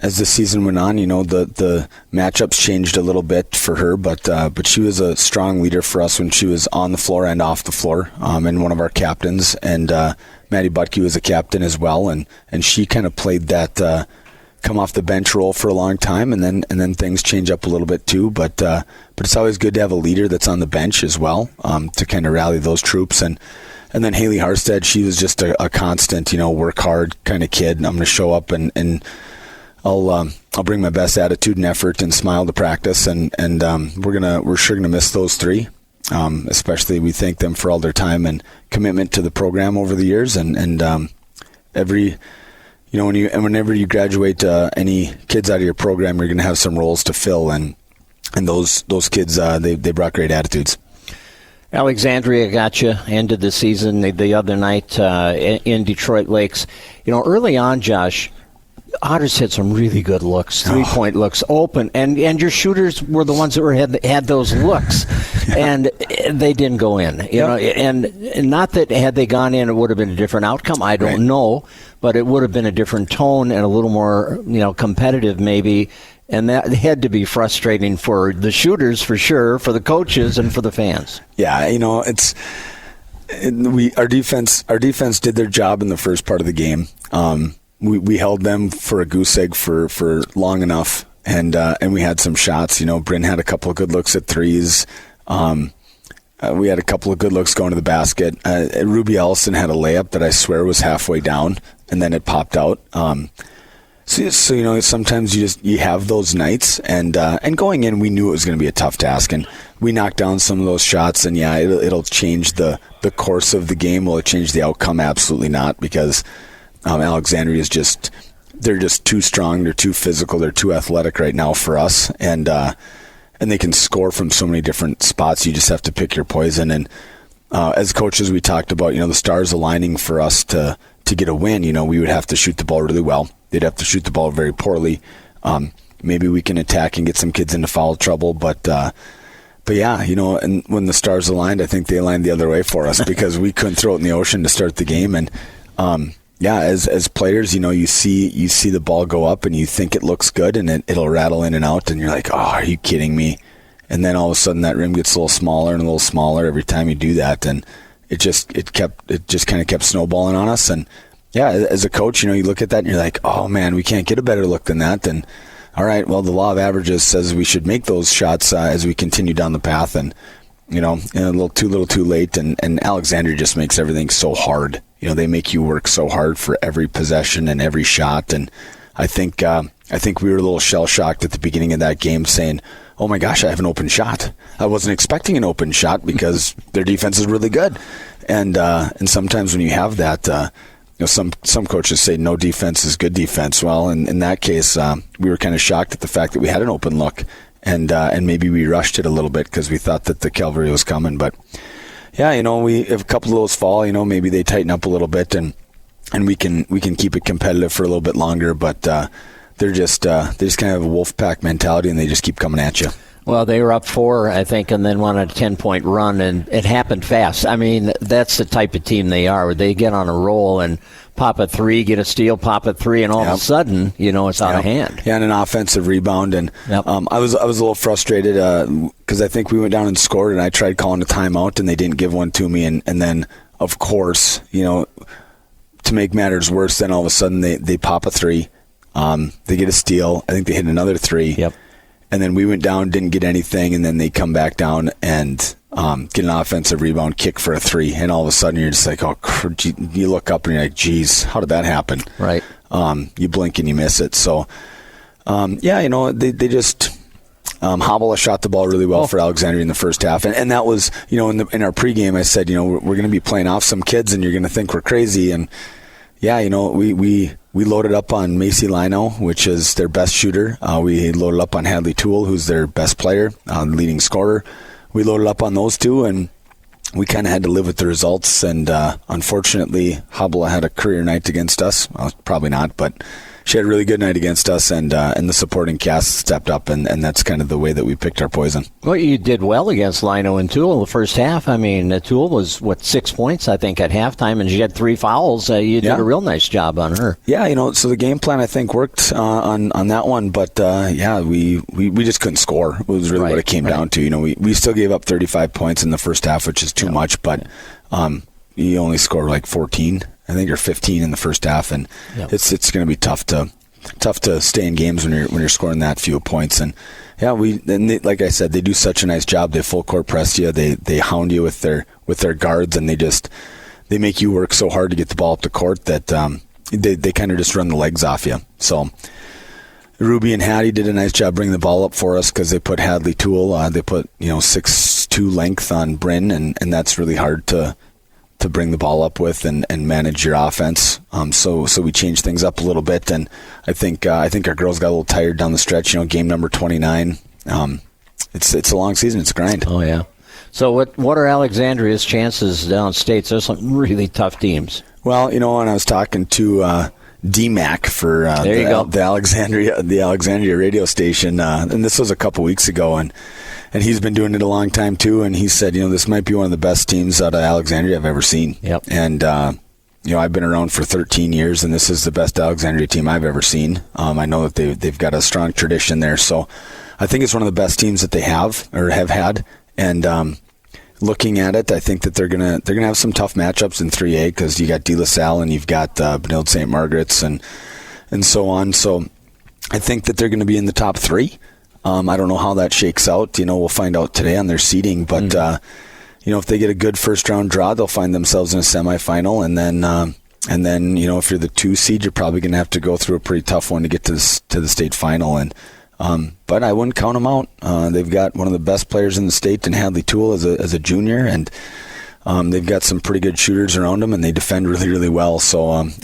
Speaker 12: as the season went on, the matchups changed a little bit for her, but she was a strong leader for us when she was on the floor and off the floor, and one of our captains. And Maddie Butke was a captain as well, and she kind of played that come off the bench role for a long time, and then things change up a little bit too. But it's always good to have a leader that's on the bench as well, to kind of rally those troops. And then Haley Harstead, she was just a constant, work hard kind of kid. And I'm going to show up and I'll bring my best attitude and effort and smile to practice. And we're sure gonna miss those 3. Especially we thank them for all their time and commitment to the program over the years. And every whenever you graduate any kids out of your program, you're going to have some roles to fill, and those kids they brought great attitudes.
Speaker 2: Alexandria got you ended the season the other night in Detroit Lakes. Early on, Josh, Otters had some really good looks, 3-point looks, open, and your shooters were the ones that had those looks, and they didn't go in. And not that had they gone in, it would have been a different outcome. I don't know, but it would have been a different tone and a little more, competitive maybe. And that had to be frustrating for the shooters, for sure, for the coaches, and for the fans.
Speaker 12: Yeah, our defense did their job in the first part of the game. We held them for a goose egg for long enough, and we had some shots. Bryn had a couple of good looks at threes. We had a couple of good looks going to the basket. Ruby Olson had a layup that I swear was halfway down, and then it popped out. So sometimes you have those nights, and going in, we knew it was going to be a tough task, and we knocked down some of those shots, and it'll change the course of the game. Will it change the outcome? Absolutely not, because Alexandria they're just too strong, they're too physical, they're too athletic right now for us, and they can score from so many different spots. You just have to pick your poison. And as coaches, we talked about the stars aligning for us to get a win. We would have to shoot the ball really well. They'd have to shoot the ball very poorly. Maybe we can attack and get some kids into foul trouble, but yeah, and when the stars aligned, I think they aligned the other way for us because we couldn't throw it in the ocean to start the game. And as players, you see the ball go up and you think it looks good, and it'll rattle in and out, and you're like, oh, are you kidding me? And then all of a sudden that rim gets a little smaller and a little smaller every time you do that, and it just kind of kept snowballing on us. And yeah, as a coach, you look at that and you're like, oh man, we can't get a better look than that. And all right, well, the law of averages says we should make those shots as we continue down the path, and a little too late. And Alexandria just makes everything so hard. They make you work so hard for every possession and every shot. And I think we were a little shell shocked at the beginning of that game, saying, oh my gosh, I have an open shot. I wasn't expecting an open shot because their defense is really good. And sometimes when you have that, some coaches say no defense is good defense. Well, in that case, we were kind of shocked at the fact that we had an open look, and maybe we rushed it a little bit because we thought that the cavalry was coming. But yeah, if a couple of those fall, maybe they tighten up a little bit, and we can keep it competitive for a little bit longer. But they just kind of have a wolf pack mentality, and they just keep coming at you.
Speaker 2: Well, they were up 4, I think, and then won a 10-point run, and it happened fast. I mean, that's the type of team they are. They get on a roll and pop a 3, get a steal, pop a 3, and all of a sudden, it's out of hand.
Speaker 12: Yeah, and an offensive rebound. And I was a little frustrated because I think we went down and scored, and I tried calling a timeout, and they didn't give one to me. And then, of course, to make matters worse, then all of a sudden they pop a 3. They get a steal. I think they hit another 3.
Speaker 2: Yep.
Speaker 12: And then we went down, didn't get anything, and then they come back down and get an offensive rebound, kick for a 3, and all of a sudden you're just like, you look up and you're like, geez, how did that happen?
Speaker 2: Right.
Speaker 12: You blink and you miss it. So, they just Hobble shot the ball really well for Alexandria in the first half, and that was, in our pregame I said, we're going to be playing off some kids, and you're going to think we're crazy, and yeah, we loaded up on Macy Lino, which is their best shooter. We loaded up on Hadley Toole, who's their best player, leading scorer. We loaded up on those two, and we kind of had to live with the results. And unfortunately, Hobble had a career night against us. Well, probably not, but she had a really good night against us, and the supporting cast stepped up, and that's kind of the way that we picked our poison.
Speaker 2: Well, you did well against Lino and Toole the first half. I mean, Toole was, 6 points, I think, at halftime, and she had 3 fouls. You did a real nice job on her.
Speaker 12: Yeah, so the game plan, I think, worked on that one, but, we just couldn't score. It was really what it came down to. We still gave up 35 points in the first half, which is too much, but you only scored like 14, I think, or 15 in the first half, and it's going to be tough to stay in games when you're scoring that few points. And like I said, they do such a nice job. They full court press you. They hound you with their guards, and they make you work so hard to get the ball up the court that they kind of just run the legs off you. So Ruby and Hattie did a nice job bringing the ball up for us because they put Hadley Toole. They put 6'2" length on Bryn, and that's really hard to bring the ball up with and manage your offense. So we changed things up a little bit, and I think our girls got a little tired down the stretch. Game number 29. It's a long season. It's a grind.
Speaker 2: Oh yeah. So what are Alexandria's chances downstate? There's some really tough teams.
Speaker 12: Well, when I was talking to DMAC for the Alexandria radio station, and this was a couple weeks ago, and he's been doing it a long time too, and he said, this might be one of the best teams out of Alexandria I've ever seen.
Speaker 2: Yep.
Speaker 12: And I've been around for 13 years, and this is the best Alexandria team I've ever seen. I know that they've got a strong tradition there, so I think it's one of the best teams that they have had. And looking at it, I think that they're gonna have some tough matchups in 3A because you got De La Salle and you've got Benilde St. Margaret's and so on. So I think that they're going to be in the top 3. I don't know how that shakes out. We'll find out today on their seeding. But, if they get a good first-round draw, they'll find themselves in a semifinal. And then, if you're the 2 seed, you're probably going to have to go through a pretty tough one to get to the state final. And but I wouldn't count them out. They've got one of the best players in the state in Hadley Toole as a junior. And they've got some pretty good shooters around them, and they defend really, really well. So I'm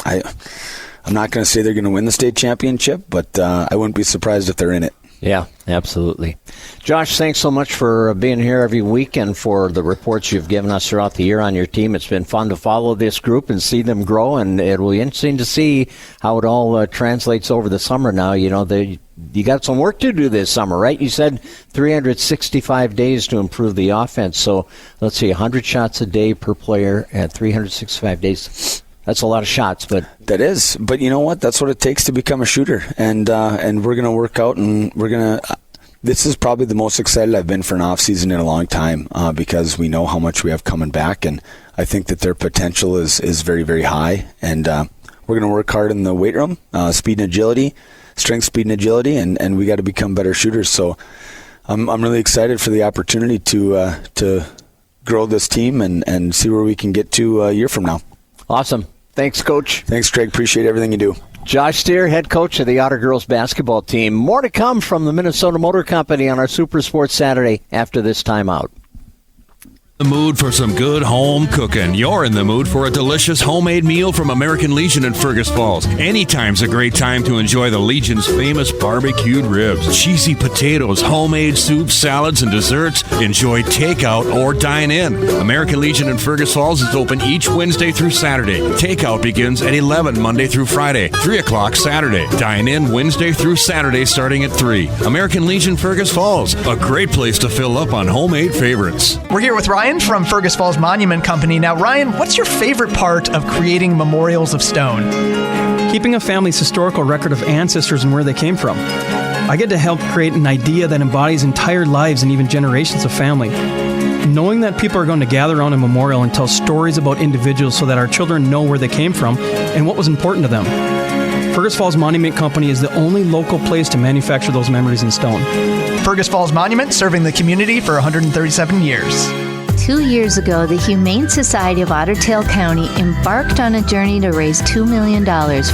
Speaker 12: not going to say they're going to win the state championship, but I wouldn't be surprised if they're in it.
Speaker 2: Yeah, absolutely. Josh, thanks so much for being here every week and for the reports you've given us throughout the year on your team. It's been fun to follow this group and see them grow, and it will be interesting to see how it all translates over the summer now. You got some work to do this summer, right? You said 365 days to improve the offense. So let's see, 100 shots a day per player at 365 days. That's a lot of shots, but
Speaker 12: that is. But you know what? That's what it takes to become a shooter. And we're going to work out, and we're going to. This is probably the most excited I've been for an off season in a long time because we know how much we have coming back, and I think that their potential is very, very high. And we're going to work hard in the weight room, speed and agility, strength, speed, and agility, and we got to become better shooters. So I'm really excited for the opportunity to grow this team and see where we can get to a year from now.
Speaker 2: Awesome. Thanks, Coach.
Speaker 12: Thanks, Craig. Appreciate everything you do.
Speaker 2: Josh Steer, head coach of the Otter Girls basketball team. More to come from the Minnesota Motor Company on our Super Sports Saturday after this timeout.
Speaker 3: The mood for some good home cooking. You're in the mood for a delicious homemade meal from American Legion in Fergus Falls. Anytime's a great time to enjoy the Legion's famous barbecued ribs, cheesy potatoes, homemade soups, salads, and desserts. Enjoy takeout or dine in. American Legion in Fergus Falls is open each Wednesday through Saturday. Takeout begins at 11 Monday through Friday, 3 o'clock Saturday. Dine in Wednesday through Saturday starting at 3. American Legion Fergus Falls, a great place to fill up on homemade favorites.
Speaker 4: We're here with Ryan from Fergus Falls Monument Company. Now, Ryan, what's your favorite part of creating memorials of stone?
Speaker 5: Keeping a family's historical record of ancestors and where they came from. I get to help create an idea that embodies entire lives and even generations of family. Knowing that people are going to gather around a memorial and tell stories about individuals so that our children know where they came from and what was important to them. Fergus Falls Monument Company is the only local place to manufacture those memories in stone.
Speaker 4: Fergus Falls Monument, serving the community for 137 years.
Speaker 13: 2 years ago, the Humane Society of Otter Tail County embarked on a journey to raise $2 million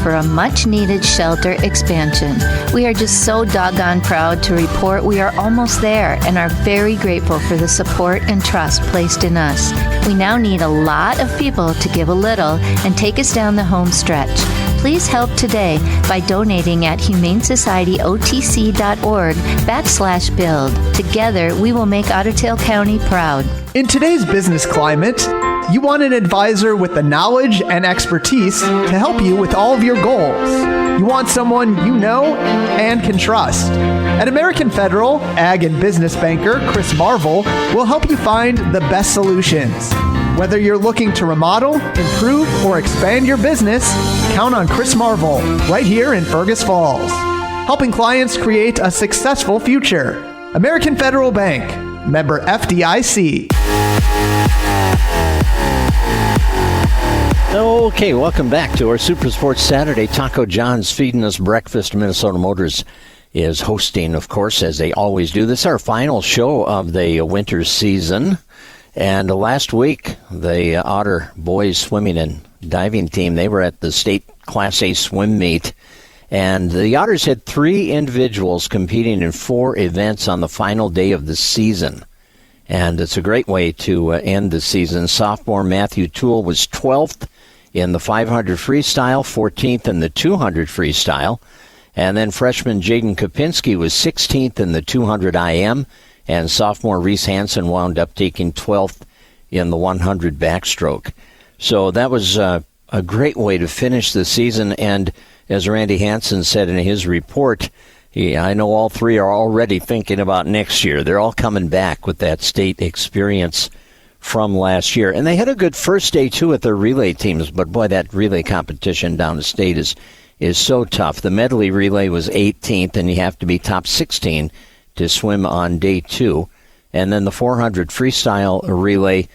Speaker 13: for a much-needed shelter expansion. We are just so doggone proud to report we are almost there and are very grateful for the support and trust placed in us. We now need a lot of people to give a little and take us down the home stretch. Please help today by donating at humanesocietyotc.org/build. Together, we will make Otter Tail County proud.
Speaker 4: In today's business climate, you want an advisor with the knowledge and expertise to help you with all of your goals. You want someone you know and can trust. At American Federal, Ag and Business Banker Chris Marvel will help you find the best solutions. Whether you're looking to remodel, improve, or expand your business, count on Chris Marvel right here in Fergus Falls, helping clients create a successful future. American Federal Bank, member FDIC.
Speaker 2: Okay, welcome back to our Super Sports Saturday. Taco John's feeding us breakfast. Minnesota Motors is hosting, of course, as they always do. This is our final show of the winter season. And last week, the Otter boys swimming and diving team, they were at the state Class A swim meet. And the Otters had 3 individuals competing in 4 events on the final day of the season. And it's a great way to end the season. Sophomore Matthew Toole was 12th in the 500 freestyle, 14th in the 200 freestyle. And then freshman Jaden Kopinski was 16th in the 200 IM. And sophomore Reese Hansen wound up taking 12th in the 100 backstroke. So that was a great way to finish the season. And as Randy Hansen said in his report, I know all 3 are already thinking about next year. They're all coming back with that state experience from last year. And they had a good first day, too, at their relay teams. But, boy, that relay competition down the state is so tough. The medley relay was 18th, and you have to be top 16 to swim on day 2. And then the 400 freestyle relay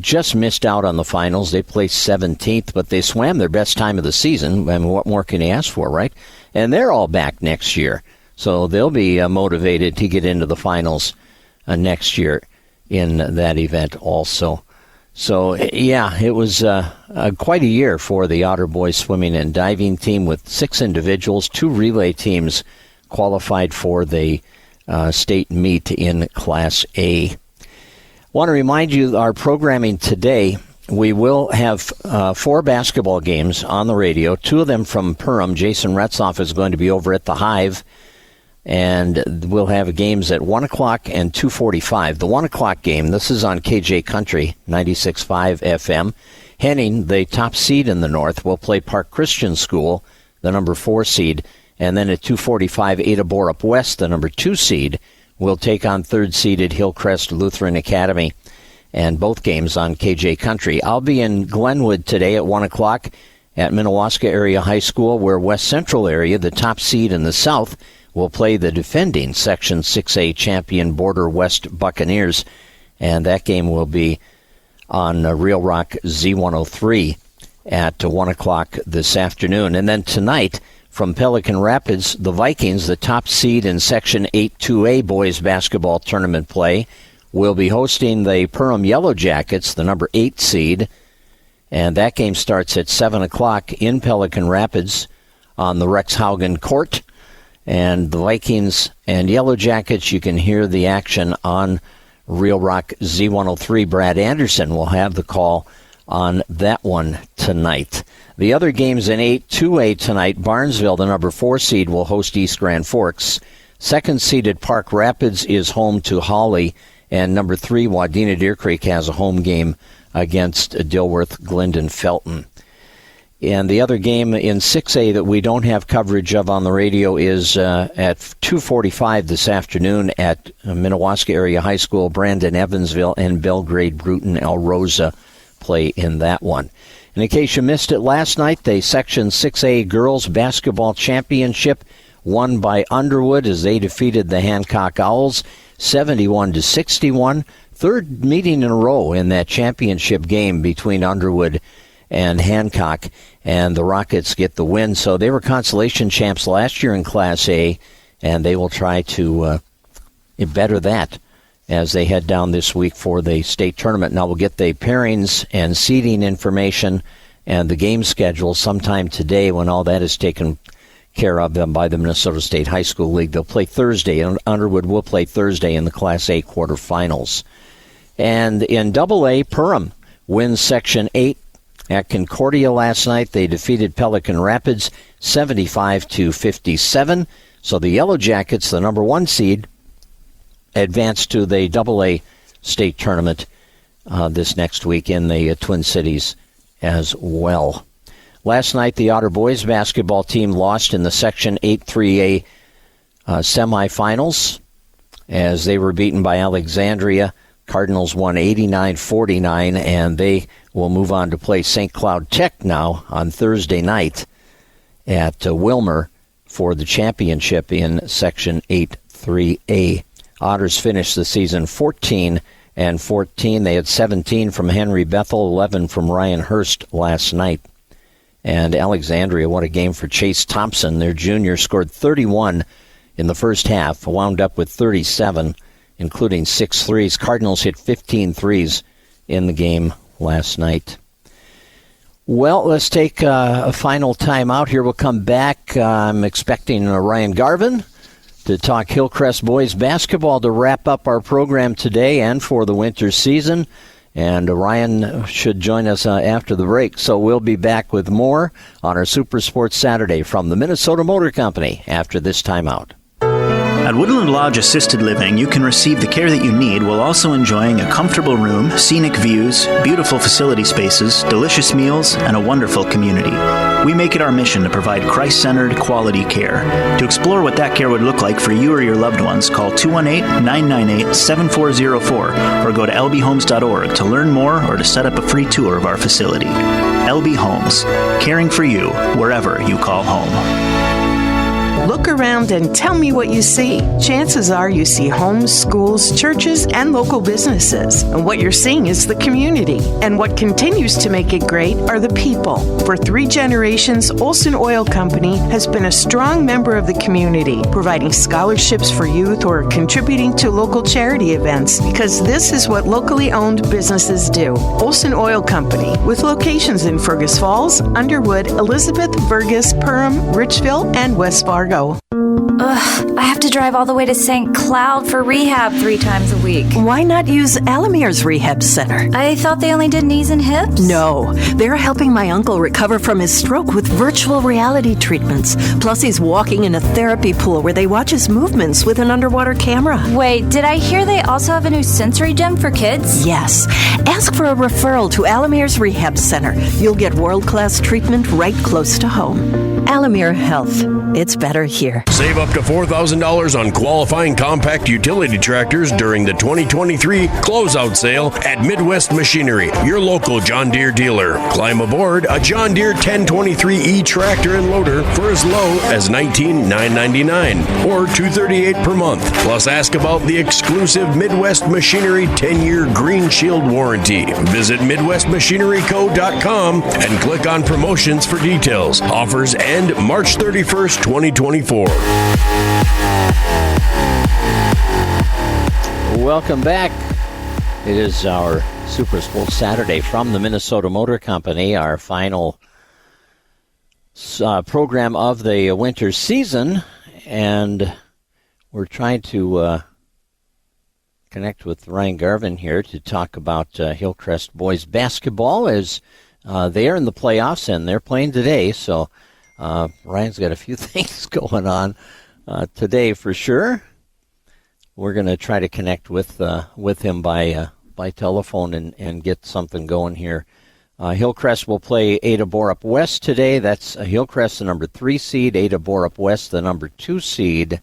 Speaker 2: just missed out on the finals. They placed 17th, but they swam their best time of the season. I mean, what more can you ask for, right? And they're all back next year. So they'll be motivated to get into the finals next year in that event also. So, yeah, it was quite a year for the Otter boys swimming and diving team with 6 individuals. 2 relay teams qualified for the state meet in Class A. Want to remind you our programming today. We will have 4 basketball games on the radio, 2 of them from Perham. Jason Retzoff is going to be over at the Hive, and we'll have games at 1 o'clock and 2:45. The 1 o'clock game, this is on KJ Country, 96.5 FM. Henning, the top seed in the North, will play Park Christian School, the number 4 seed. And then at 2:45, Ada Borup West, the number 2 seed, will take on 3rd-seeded Hillcrest Lutheran Academy. And both games on KJ Country. I'll be in Glenwood today at 1 o'clock at Minnewaska Area High School, where West Central Area, the top seed in the South, will play the defending Section 6A champion Border West Buccaneers. And that game will be on Real Rock Z103 at 1 o'clock this afternoon. And then tonight, from Pelican Rapids, the Vikings, the top seed in Section 8-2A boys basketball tournament play, will be hosting the Perham Yellow Jackets, the number 8 seed. And that game starts at 7 o'clock in Pelican Rapids on the Rexhaugen Court. And the Vikings and Yellow Jackets, you can hear the action on Real Rock Z103. Brad Anderson will have the call on that one tonight. The other games in 8-2A tonight, Barnesville, the number 4 seed, will host East Grand Forks. Second-seeded Park Rapids is home to Hawley, and number 3, Wadena Deer Creek, has a home game against Dilworth Glendon Felton. And the other game in 6A that we don't have coverage of on the radio is at 2:45 this afternoon at Minnewaska Area High School. Brandon Evansville and Belgrade Bruton El Rosa play in that one. And in case you missed it last night, the Section 6A Girls Basketball Championship won by Underwood as they defeated the Hancock Owls 71-61. Third meeting in a row in that championship game between Underwood and Hancock, and the Rockets get the win. So they were consolation champs last year in Class A, and they will try to better that as they head down this week for the state tournament. Now we'll get the pairings and seeding information and the game schedule sometime today when all that is taken care of them by the Minnesota State High School League. They'll play Thursday, and Underwood will play Thursday in the Class A quarterfinals. And in AA, Perham wins Section 8 at Concordia last night. They defeated Pelican Rapids 75-57. So the Yellow Jackets, the number 1 seed, advanced to the AA state tournament this next week in the Twin Cities as well. Last night, the Otter boys basketball team lost in the Section 8-3A semifinals as they were beaten by Alexandria. Cardinals won 89-49, and they will move on to play St. Cloud Tech now on Thursday night at Wilmer for the championship in Section 8-3A. Otters finished the season 14-14. They had 17 from Henry Bethel, 11 from Ryan Hurst last night. And Alexandria, what a game for Chase Thompson. Their junior scored 31 in the first half, wound up with 37, including 6 threes. Cardinals hit 15 threes in the game last night. Well, let's take a final time out here. We'll come back. I'm expecting Ryan Garvin to talk Hillcrest boys basketball to wrap up our program today and for the winter season. And Ryan should join us after the break. So we'll be back with more on our Super Sports Saturday from the Minnesota Motor Company after this timeout.
Speaker 6: At Woodland Lodge Assisted Living, you can receive the care that you need while also enjoying a comfortable room, scenic views, beautiful facility spaces, delicious meals, and a wonderful community. We make it our mission to provide Christ-centered, quality care. To explore what that care would look like for you or your loved ones, call 218-998-7404 or go to lbhomes.org to learn more or to set up a free tour of our facility. LB Homes, caring for you wherever you call home.
Speaker 14: Look around and tell me what you see. Chances are you see homes, schools, churches, and local businesses. And what you're seeing is the community. And what continues to make it great are the people. For 3 generations, Olson Oil Company has been a strong member of the community, providing scholarships for youth or contributing to local charity events, because this is what locally owned businesses do. Olson Oil Company, with locations in Fergus Falls, Underwood, Elizabeth, Burgess, Perham, Richville, and West Fargo.
Speaker 15: Ugh, I have to drive all the way to St. Cloud for rehab 3 times a week.
Speaker 16: Why not use Alamere's Rehab Center?
Speaker 15: I thought they only did knees and hips.
Speaker 16: No, they're helping my uncle recover from his stroke with virtual reality treatments. Plus, he's walking in a therapy pool where they watch his movements with an underwater camera.
Speaker 15: Wait, did I hear they also have a new sensory gym for kids?
Speaker 16: Yes. Ask for a referral to Alamere's Rehab Center. You'll get world-class treatment right close to home. Alamere Health. It's better here.
Speaker 3: Save up to $4,000 on qualifying compact utility tractors during the 2023 closeout sale at Midwest Machinery, your local John Deere dealer. Climb aboard a John Deere 1023E tractor and loader for as low as $19,999 or $238 per month. Plus, ask about the exclusive Midwest Machinery 10-year Green Shield warranty. Visit MidwestMachineryCo.com and click on promotions for details. Offers end March 31st, 2024.
Speaker 2: Welcome back. It is our Super Sports Saturday from the Minnesota Motor Company, our final program of the winter season, and we're trying to connect with Ryan Garvin here to talk about Hillcrest boys basketball as they are in the playoffs and they're playing today. So Ryan's got a few things going on today for sure. We're going to try to connect with him by telephone and get something going here. Hillcrest will play Ada Borup West today. That's Hillcrest, the number 3 seed. Ada Borup West, the number 2 seed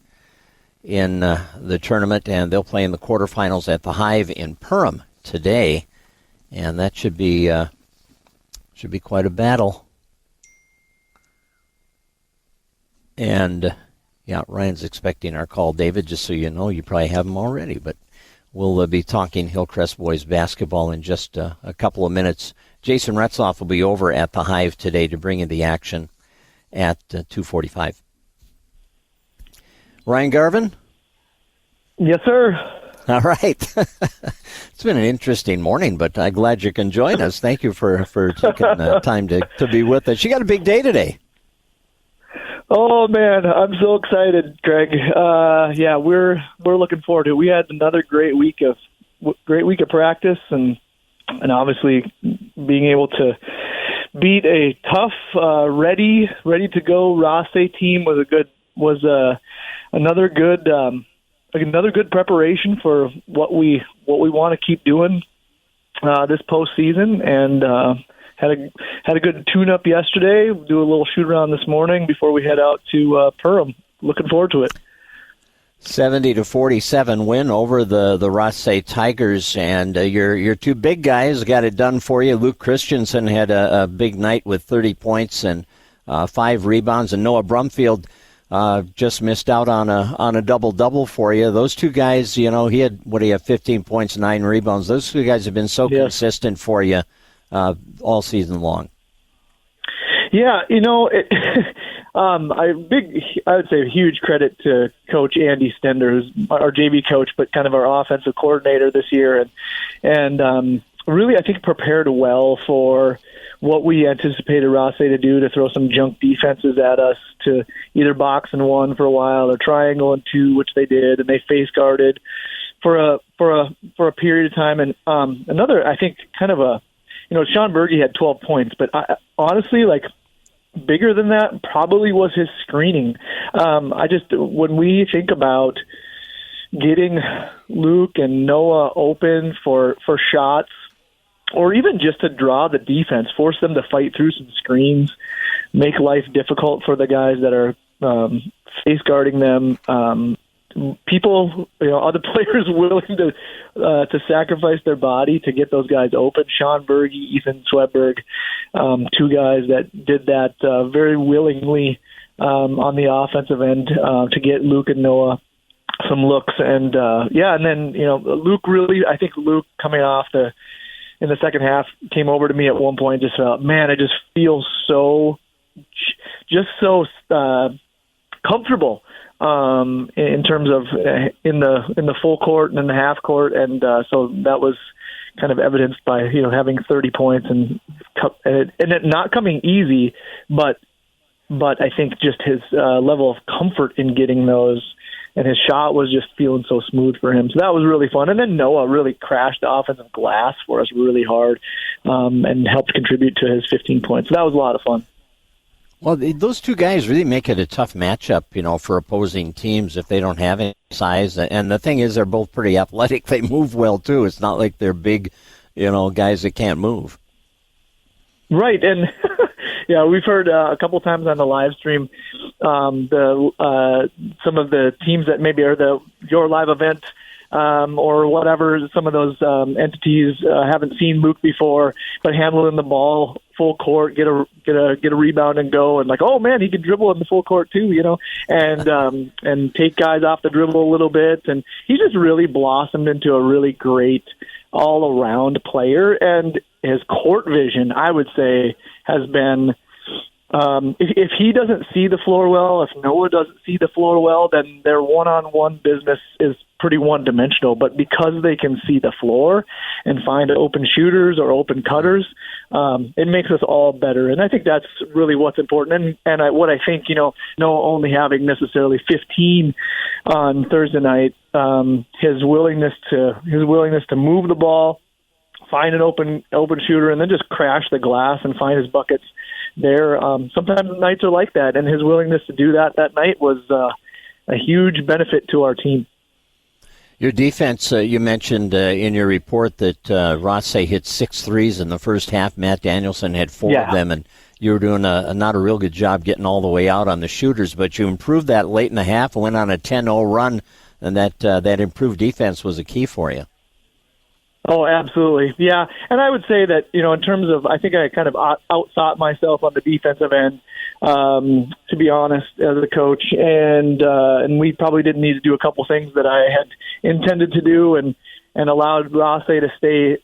Speaker 2: in the tournament, and they'll play in the quarterfinals at the Hive in Perham today, and that should be quite a battle. And yeah, Ryan's expecting our call, David. Just so you know, you probably have him already, but we'll be talking Hillcrest boys basketball in just a couple of minutes. Jason Retzloff will be over at the Hive today to bring in the action at 2:45. Ryan Garvin?
Speaker 17: Yes, sir.
Speaker 2: All right. It's been an interesting morning, but I'm glad you can join us. Thank you for taking the time to be with us. You got a big day today.
Speaker 17: Oh, man, I'm so excited, Greg. Yeah, we're looking forward to it. We had another great week of practice, and obviously being able to beat a tough, ready to go Rothsay team was another good preparation for what we want to keep doing this postseason, and had a good tune-up yesterday. Do a little shoot-around this morning before we head out to Perham. Looking forward to it.
Speaker 2: 70-47 win over the Rothsay Tigers, and your two big guys got it done for you. Luke Christensen had a big night with 30 points and 5 rebounds, and Noah Brumfield just missed out on a double-double for you. Those two guys, he had 15 points, 9 rebounds. Those two guys have been so consistent for you all season long.
Speaker 17: Yeah, I would say a huge credit to Coach Andy Stender, who's our JV coach, but kind of our offensive coordinator this year, and really I think prepared well for what we anticipated Rothsay to do, to throw some junk defenses at us, to either box and 1 for a while or triangle and 2, which they did, and they face guarded for a period of time. And another, I think, kind of Sean Berge had 12 points, but honestly, bigger than that probably was his screening. When we think about getting Luke and Noah open for shots, or even just to draw the defense, force them to fight through some screens, make life difficult for the guys that are face guarding them. People, other players willing to sacrifice their body to get those guys open. Sean Berge, Ethan Swedberg, 2 guys that did that very willingly on the offensive end to get Luke and Noah some looks. And then Luke I think Luke coming off in the second half came over to me at one point, just felt, man, I just feel so comfortable in terms of in the full court and in the half court, and so that was kind of evidenced by having 30 points and it not coming easy, but I think just his level of comfort in getting those, and his shot was just feeling so smooth for him. So that was really fun. And then Noah really crashed the offensive glass for us really hard and helped contribute to his 15 points. So that was a lot of fun.
Speaker 2: Well, those two guys really make it a tough matchup, for opposing teams if they don't have any size. And the thing is, they're both pretty athletic. They move well, too. It's not like they're big, guys that can't move.
Speaker 17: Right, and yeah, we've heard a couple times on the live stream some of the teams that maybe are your live event or whatever. Some of those entities haven't seen Luke before, but handling the ball full court, get a rebound and go, and oh man, he can dribble in the full court too, and take guys off the dribble a little bit, and he just really blossomed into a really great all-around player, and his court vision, I would say, has been if he doesn't see the floor well, if Noah doesn't see the floor well, then their one-on-one business is pretty one-dimensional. But because they can see the floor and find open shooters or open cutters, it makes us all better. And I think that's really what's important. And what I think, Noah only having necessarily 15 on Thursday night, his willingness to move the ball, find an open shooter, and then just crash the glass and find his buckets there. Sometimes nights are like that, and his willingness to do that night was a huge benefit to our team.
Speaker 2: Your defense, you mentioned in your report that Rothsay hit 6 threes in the first half. Matt Danielson had 4 of them, and you were doing not a real good job getting all the way out on the shooters, but you improved that late in the half and went on a 10-0 run, and that improved defense was a key for you.
Speaker 17: Oh, absolutely. Yeah. And I would say that, in terms of, I think I kind of outthought myself on the defensive end, to be honest, as a coach. And we probably didn't need to do a couple things that I had intended to do and allowed Rothsay to stay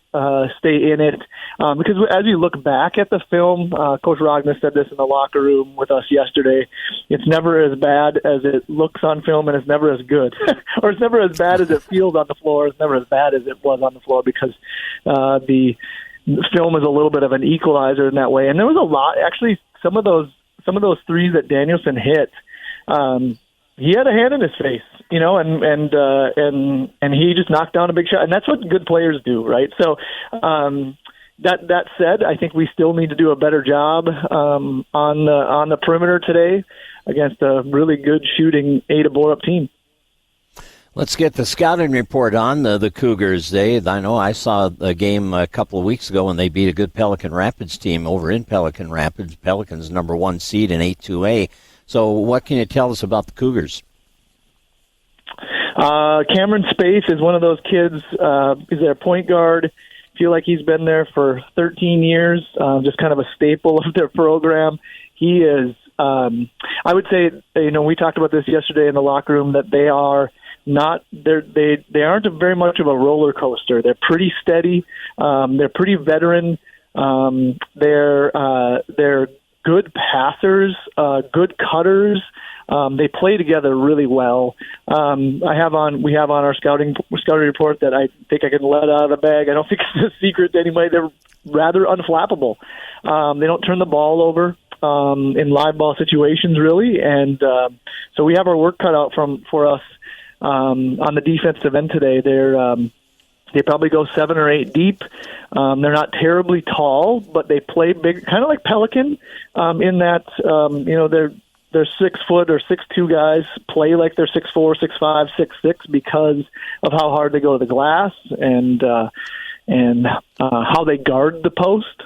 Speaker 17: in it. Because as you look back at the film, Coach Rognes said this in the locker room with us yesterday, it's never as bad as it looks on film, and it's never as good. Or it's never as bad as it feels on the floor. It's never as bad as it was on the floor because the film is a little bit of an equalizer in that way. And there was a lot, actually, some of those threes that Danielson hit, he had a hand in his face, and he just knocked down a big shot, and that's what good players do, right? So, that said, I think we still need to do a better job on the perimeter today against a really good shooting Ada Borup team.
Speaker 2: Let's get the scouting report on the Cougars. I know I saw a game a couple of weeks ago when they beat a good Pelican Rapids team over in Pelican Rapids. Pelicans number 1 seed in 8-2A. So what can you tell us about the Cougars?
Speaker 17: Cameron Space is one of those kids. He's their point guard. Feel like he's been there for 13 years, just kind of a staple of their program. He is, I would say, we talked about this yesterday in the locker room, that they are not, they aren't very much of a roller coaster. They're pretty steady. They're pretty veteran. They're good passers, good cutters. They play together really well. We have on our scouting report that I think I can let out of the bag. I don't think it's a secret to anybody. They're rather unflappable. They don't turn the ball over in live ball situations, really. And so we have our work cut out for us on the defensive end today. They probably go 7 or 8 deep. They're not terribly tall, but they play big, kind of like Pelican, in that they're 6 foot or 6'2" guys play like they're 6'4", 6'5", 6'6" because of how hard they go to the glass and how they guard the post.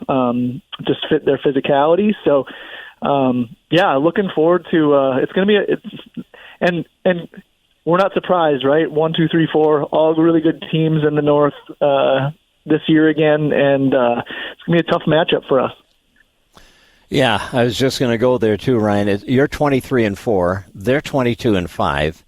Speaker 17: Just fit their physicality. So looking forward to it's going to be and we're not surprised, right? 1, 2, 3, 4, all really good teams in the North this year again, and it's going to be a tough matchup for us.
Speaker 2: Yeah, I was just going to go there too, Ryan. You're 23-4. They're 22-5.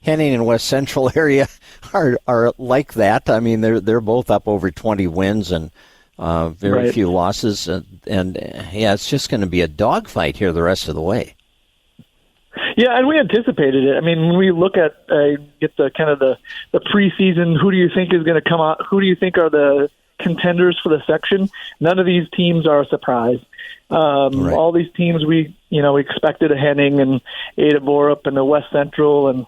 Speaker 2: Henning and West Central area are like that. I mean, they're both up over 20 wins and very few losses, and it's just going to be a dogfight here the rest of the way.
Speaker 17: Yeah, and we anticipated it. I mean, when we look at get the kind of the preseason, who do you think is going to come out? Who do you think are the contenders for the section? None of these teams are a surprise. All these teams we expected, a Henning and Ada Borup and the West Central and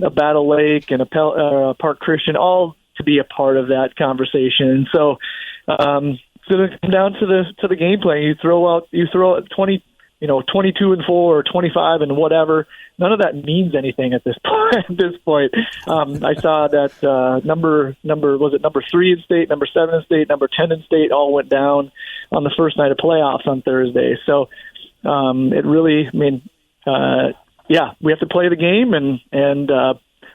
Speaker 17: a Battle Lake and a Park Christian, all to be a part of that conversation. And so it's going to come down to the game plan. You throw out 22-4 or 25 and whatever. None of that means anything at this point. I saw that number 3 in state, number 7 in state, number 10 in state all went down on the first night of playoffs on Thursday. So it really, we have to play the game and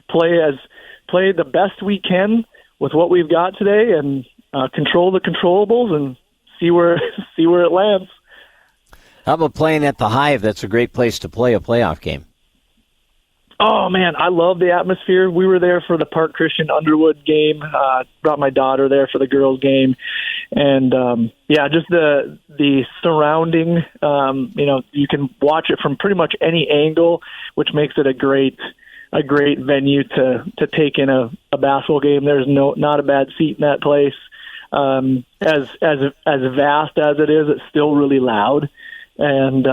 Speaker 17: play the best we can with what we've got today and control the controllables and see where it lands.
Speaker 2: How about playing at the Hive? That's a great place to play a playoff game.
Speaker 17: Oh, man, I love the atmosphere. We were there for the Park Christian Underwood game. Brought my daughter there for the girls' game. just the surrounding. You can watch it from pretty much any angle, which makes it a great venue to take in a basketball game. There's not a bad seat in that place. As vast as it is, it's still really loud. And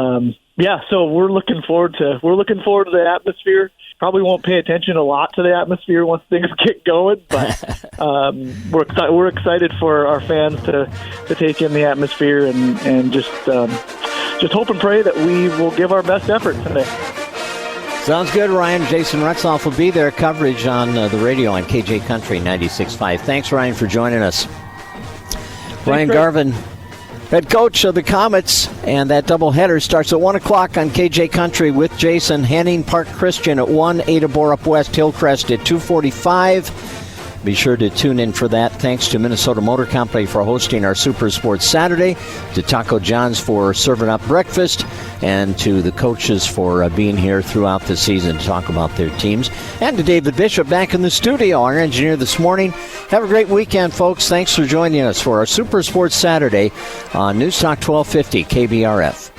Speaker 17: so we're looking forward to the atmosphere. Probably won't pay attention a lot to the atmosphere once things get going, but we're excited for our fans to take in the atmosphere and just hope and pray that we will give our best effort today.
Speaker 2: Sounds good, Ryan. Jason Retzloff will be there. Coverage on the radio on KJ Country 96.5. Thanks, Ryan, for joining us. Ryan Garvin, head coach of the Comets, and that doubleheader starts at 1 o'clock on KJ Country with Jason. Henning Park Christian at 1, Ada Borup West Hillcrest at 2:45. Be sure to tune in for that. Thanks to Minnesota Motor Company for hosting our Super Sports Saturday, to Taco John's for serving up breakfast, and to the coaches for being here throughout the season to talk about their teams, and to David Bishop back in the studio, our engineer this morning. Have a great weekend, folks. Thanks for joining us for our Super Sports Saturday on News Talk 1250 KBRF.